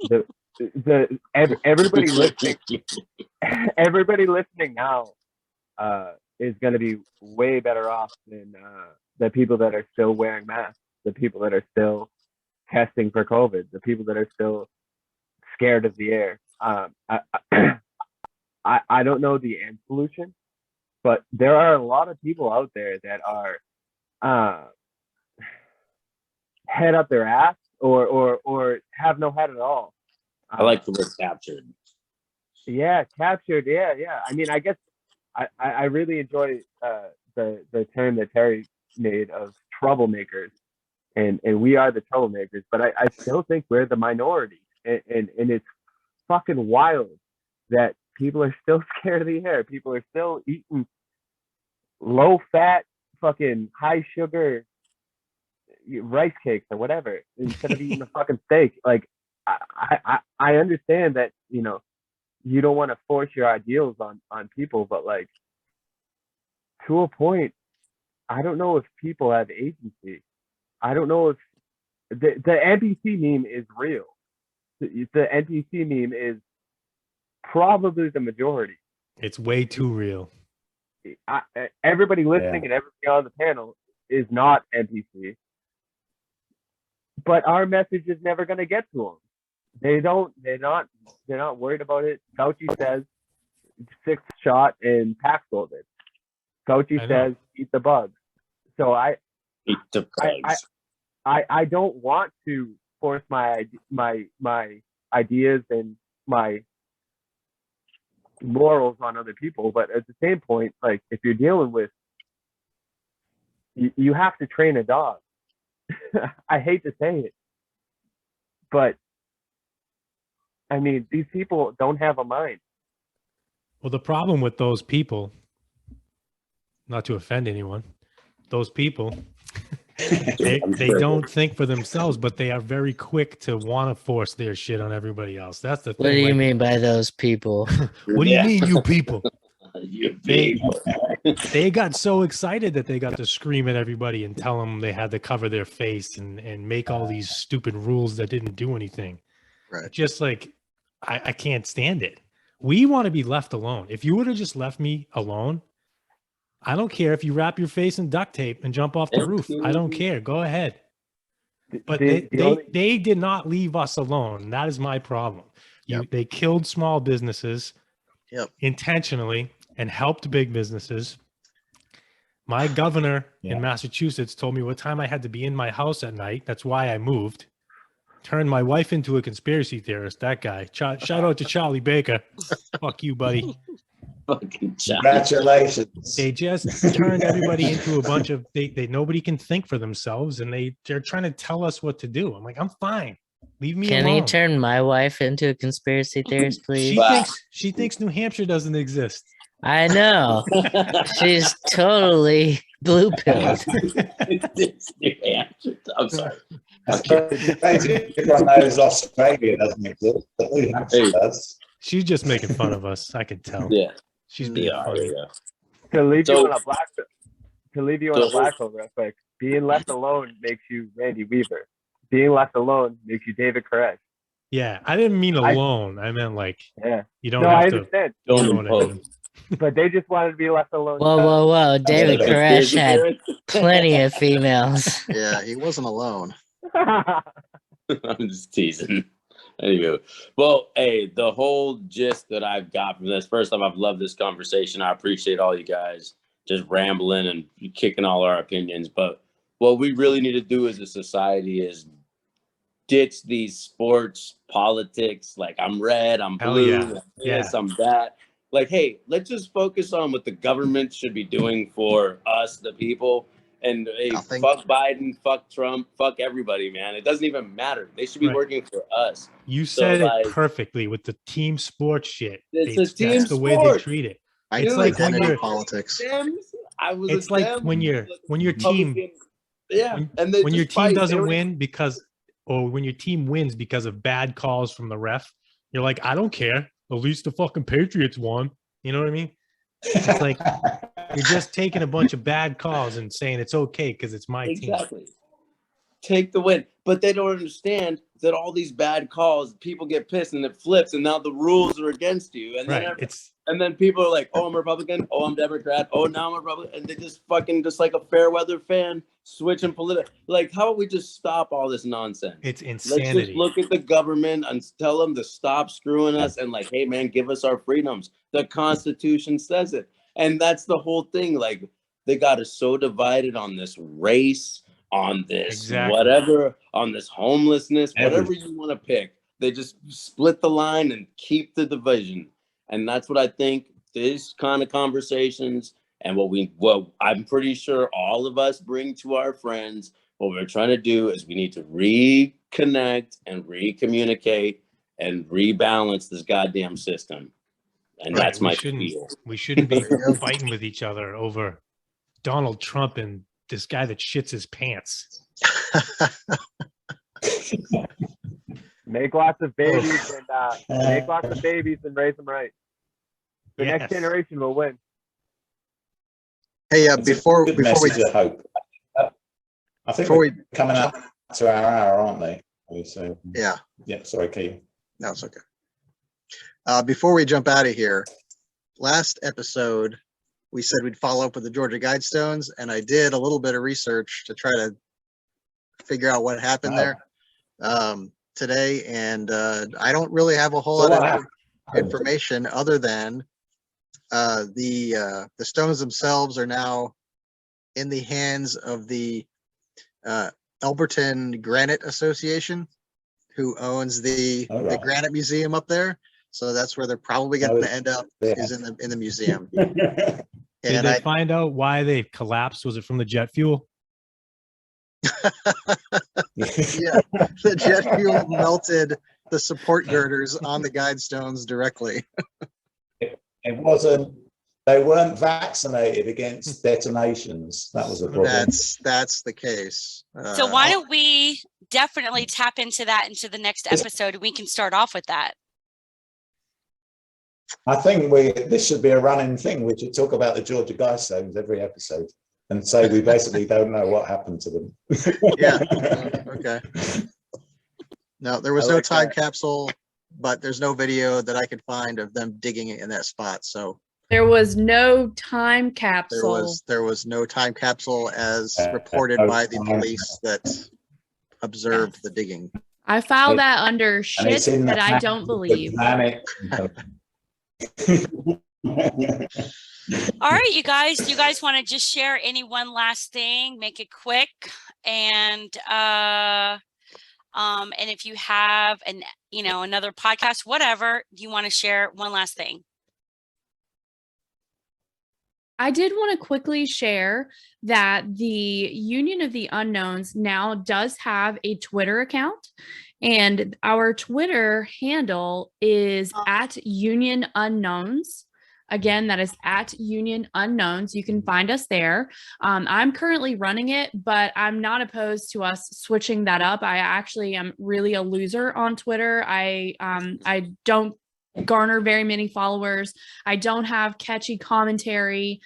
everybody listening now is going to be way better off than the people that are still wearing masks, the people that are still testing for COVID, the people that are still scared of the air. I don't know the end solution, but there are a lot of people out there that are head up their ass or have no head at all. I like the word captured. Yeah, captured. Yeah. I mean, I guess I really enjoy the term that Terry made of troublemakers, and we are the troublemakers. But I still think we're the minority, and it's fucking wild that people are still scared of the air. People are still eating low fat, fucking high sugar rice cakes or whatever instead of eating a fucking steak. Like, I understand that you don't want to force your ideals on people, but like, to a point, I don't know if people have agency. I don't know if the NPC meme is real. The NPC meme is probably the majority. It's way too real. Everybody listening and everybody on the panel is not NPC, but our message is never going to get to them. They're not worried about it. Fauci says 6th shot and Paxlovid. Fauci says eat the bugs. So I don't want to force my ideas and my morals on other people, but at the same point, like, if you're dealing with, you have to train a dog. I hate to say it, but I mean, these people don't have a mind. Well, the problem with those people, not to offend anyone, those people, they don't think for themselves, but they are very quick to want to force their shit on everybody else. That's the thing. What do you mean by those people? What do you mean, you people? You people. They got so excited that they got to scream at everybody and tell them they had to cover their face and make all these stupid rules that didn't do anything. Right. Just like, I can't stand it. We want to be left alone. If you would have just left me alone, I don't care if you wrap your face in duct tape and jump off the roof. I don't care. Go ahead. But they did not leave us alone. That is my problem. They killed small businesses intentionally and helped big businesses. My governor in Massachusetts told me what time I had to be in my house at night. That's why I moved. Turned my wife into a conspiracy theorist. That guy. Shout out to Charlie Baker. Fuck you, buddy. Fucking Congratulations. They just turned everybody into a bunch of they nobody can think for themselves, and they're trying to tell us what to do. I'm like, I'm fine. Leave me alone. Can he turn my wife into a conspiracy theorist, please? She thinks New Hampshire doesn't exist. I know. She's totally blue pilled. New Hampshire. I'm sorry. Everyone knows Australia doesn't exist, but New Hampshire does. She's just making fun of us. I can tell. Yeah. She's being funny. To leave you on a black hole real quick. Being left alone makes you Randy Weaver. Being left alone makes you David Koresh. Yeah, I didn't mean alone. I meant like you don't no, have I to. understand. Don't But they just wanted to be left alone. Whoa. David Koresh had plenty of females. Yeah, he wasn't alone. I'm just teasing. Anyway, well, hey, the whole gist that I've got from this, first off, I've loved this conversation. I appreciate all you guys just rambling and kicking all our opinions. But what we really need to do as a society is ditch these sports politics. Like, I'm red, I'm blue, I'm that. Like, hey, let's just focus on what the government should be doing for us, the people. And hey, fuck Biden, fuck Trump, fuck everybody, man. It doesn't even matter. They should be working for us. You said it perfectly with the team sports shit. It's a team that's the way they treat it. It's like identity politics. It's like when your team, and when your team doesn't win or when your team wins because of bad calls from the ref, you're like, I don't care. At least the fucking Patriots won. You know what I mean? It's like you're just taking a bunch of bad calls and saying it's okay because it's my team. Take the win. But they don't understand that all these bad calls, people get pissed and it flips, and now the rules are against you. And then people are like, oh, I'm Republican. Oh, I'm Democrat. Oh, now I'm Republican. And they just fucking just like a fair weather fan switching political. Like, how about we just stop all this nonsense? It's insanity. Let's just look at the government and tell them to stop screwing us and like, hey, man, give us our freedoms. The Constitution says it. And that's the whole thing. Like, they got us so divided on this race, on this whatever, on this homelessness, whatever you want to pick. They just split the line and keep the division. And that's what I think these kind of conversations and what I'm pretty sure all of us bring to our friends, what we're trying to do is we need to reconnect and recommunicate and rebalance this goddamn system. And that's my feel. We shouldn't be fighting with each other over Donald Trump and this guy that shits his pants. Make lots of babies and raise them right. The next generation will win. Hey, before we hope. I think we're coming up to our hour, aren't they? So yeah. Sorry, Keith. No, it's okay. Before we jump out of here, last episode we said we'd follow up with the Georgia Guidestones, and I did a little bit of research to try to figure out what happened there today, and I don't really have a whole lot of information other than the stones themselves are now in the hands of the Elberton Granite Association, who owns the Granite Museum up there. So that's where they're probably going to end up, is in the museum. Did they find out why they collapsed? Was it from the jet fuel? Yeah, the jet fuel melted the support girders on the Guidestones directly. It wasn't. They weren't vaccinated against detonations. That was a problem. That's the case. So why don't we definitely tap into that into the next episode? We can start off with that. I think this should be a running thing. We should talk about the Georgia Guidestones every episode and say we basically don't know what happened to them. Yeah. Okay. No, there was no time capsule, but there's no video that I could find of them digging in that spot. So there was no time capsule. There was no time capsule as reported by the police that observed the digging. I file It- that under and shit it's in the that I don't believe. planet. All right, you guys. Do you guys want to just share any one last thing? Make it quick, and if you have another podcast, whatever, you want to share one last thing. I did want to quickly share that the Union of the Unknowns now does have a Twitter account, and our Twitter handle is at Union Unknowns. Again, that is at Union Unknowns. You can find us there. I'm currently running it, but I'm not opposed to us switching that up. I actually am really a loser on Twitter. I don't garner very many followers. I don't have catchy commentary.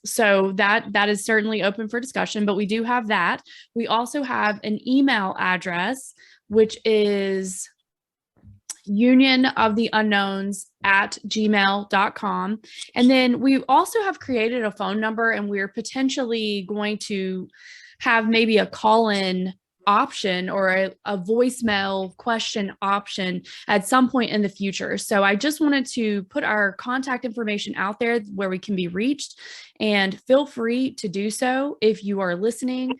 So that is certainly open for discussion, but we do have that. We also have an email address, which is unionoftheunknowns@gmail.com. And then we also have created a phone number, and we're potentially going to have maybe a call-in option or a voicemail question option at some point in the future. So I just wanted to put our contact information out there where we can be reached, and feel free to do so if you are listening.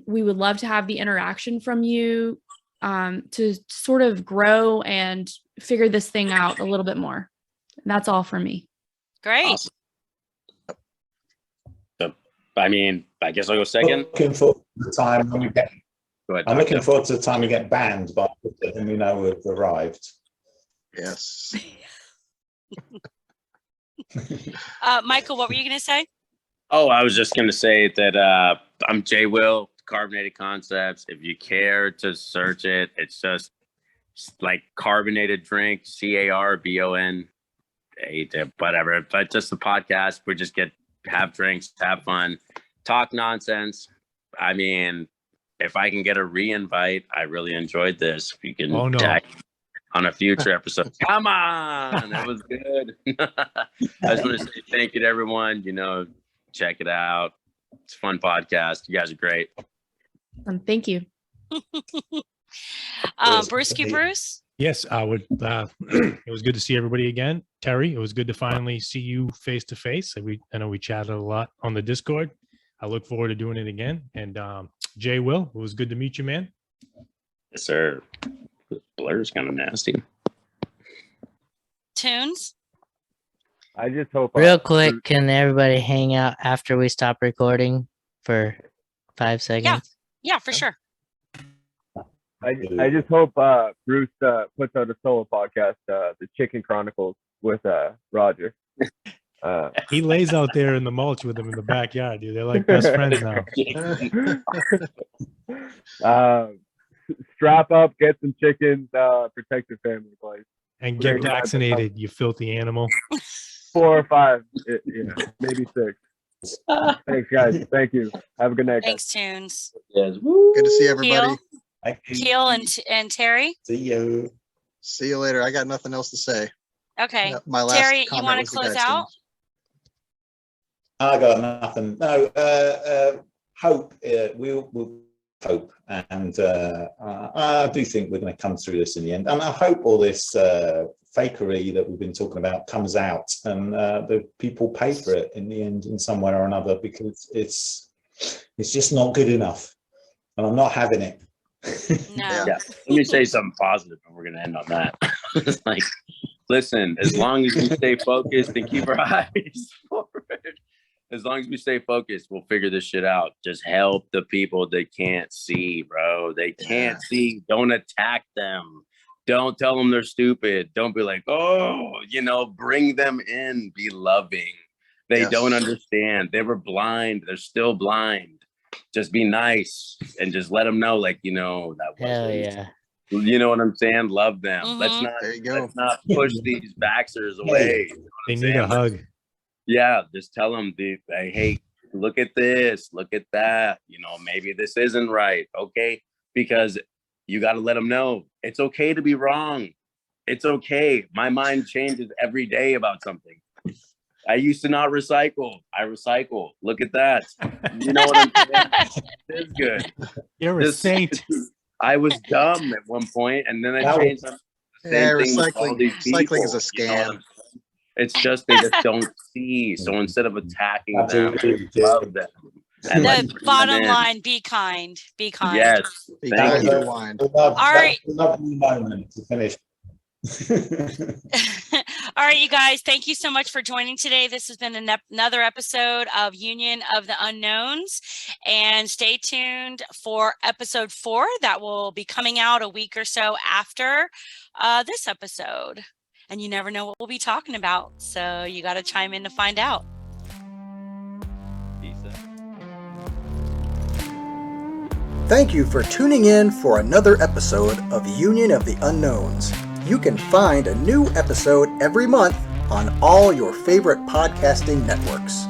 We would love to have the interaction from you to sort of grow and figure this thing out a little bit more. And that's all for me. Great. Awesome. So, I mean, I guess I'll go second. Looking forward to the time when we get. Go ahead, I'm looking Dr. forward to the time we get banned by and we know we've arrived. Yes. Michael, what were you going to say? Oh, I was just going to say that I'm Jay Will, Carbonated Concepts. If you care to search it, it's just like carbonated drink, CARBON, whatever. But just the podcast, we just have drinks, have fun, talk nonsense. I mean, if I can get a re-invite, I really enjoyed this. If you can tag on a future episode. Come on, that was good. I just want to say thank you to everyone. Check it out. It's a fun podcast. You guys are great. Thank you. Bruce? Yes, I would. It was good to see everybody again. Terry, it was good to finally see you face to face. I know we chatted a lot on the Discord. I look forward to doing it again. And Jay Will, it was good to meet you, man. Yes, sir. Blur's kind of nasty. Toons? I just hope. Real quick, can everybody hang out after we stop recording for 5 seconds? Yeah, for sure. I just hope Bruce puts out a solo podcast, the Chicken Chronicles with Roger. He lays out there in the mulch with him in the backyard, dude. They're like best friends now. Strap up, get some chickens, protect your family, please. And get vaccinated, you filthy animal. 4 or 5, maybe 6. Thanks, guys. Thank you. Have a good night. Thanks, Toons. Good to see everybody. Keel and Terry? See you. See you later. I got nothing else to say. Okay. My last Terry, you comment want to was the close Guidestones. out? I got nothing. No, hope. We'll hope, and I do think we're going to come through this in the end. And I hope all this fakery that we've been talking about comes out, and the people pay for it in the end in some way or another, because it's just not good enough, and I'm not having it. No. Yeah. Let me say something positive, and we're going to end on that. It's like, listen, as long as we stay focused and keep our eyes forward, as long as we stay focused, we'll figure this shit out. Just help the people that can't see, bro. They can't see. Don't attack them. Don't tell them they're stupid. Don't be like, bring them in. Be loving. They don't understand. They were blind. They're still blind. Just be nice and just let them know, that Hell yeah. You know what I'm saying? Love them. Mm-hmm. Let's not push these vaxxers away. You know They need a hug. Yeah, just tell them, hey, look at this, look at that. Maybe this isn't right. Okay, because you got to let them know it's okay to be wrong. It's okay. My mind changes every day about something. I used to not recycle. I recycle. Look at that. You know what I'm saying? It's good. You're a saint. I was dumb at one point, and then I That changed them. Yeah, Same thing with all recycling. these Recycling is a people, you know? scam. It's just they just don't see. So instead of attacking them, Absolutely. love them. And like The bring them bottom in. line, be kind. Be kind. Yes. Be Thank kind, you. rewind. All right. Lovely moment to finish. All right, you guys, thank you so much for joining today. This has been another episode of Union of the Unknowns, and stay tuned for episode 4 that will be coming out a week or so after this episode. And you never know what we'll be talking about, so you got to chime in to find out. Peace out. Thank you for tuning in for another episode of Union of the Unknowns. You can find a new episode every month on all your favorite podcasting networks.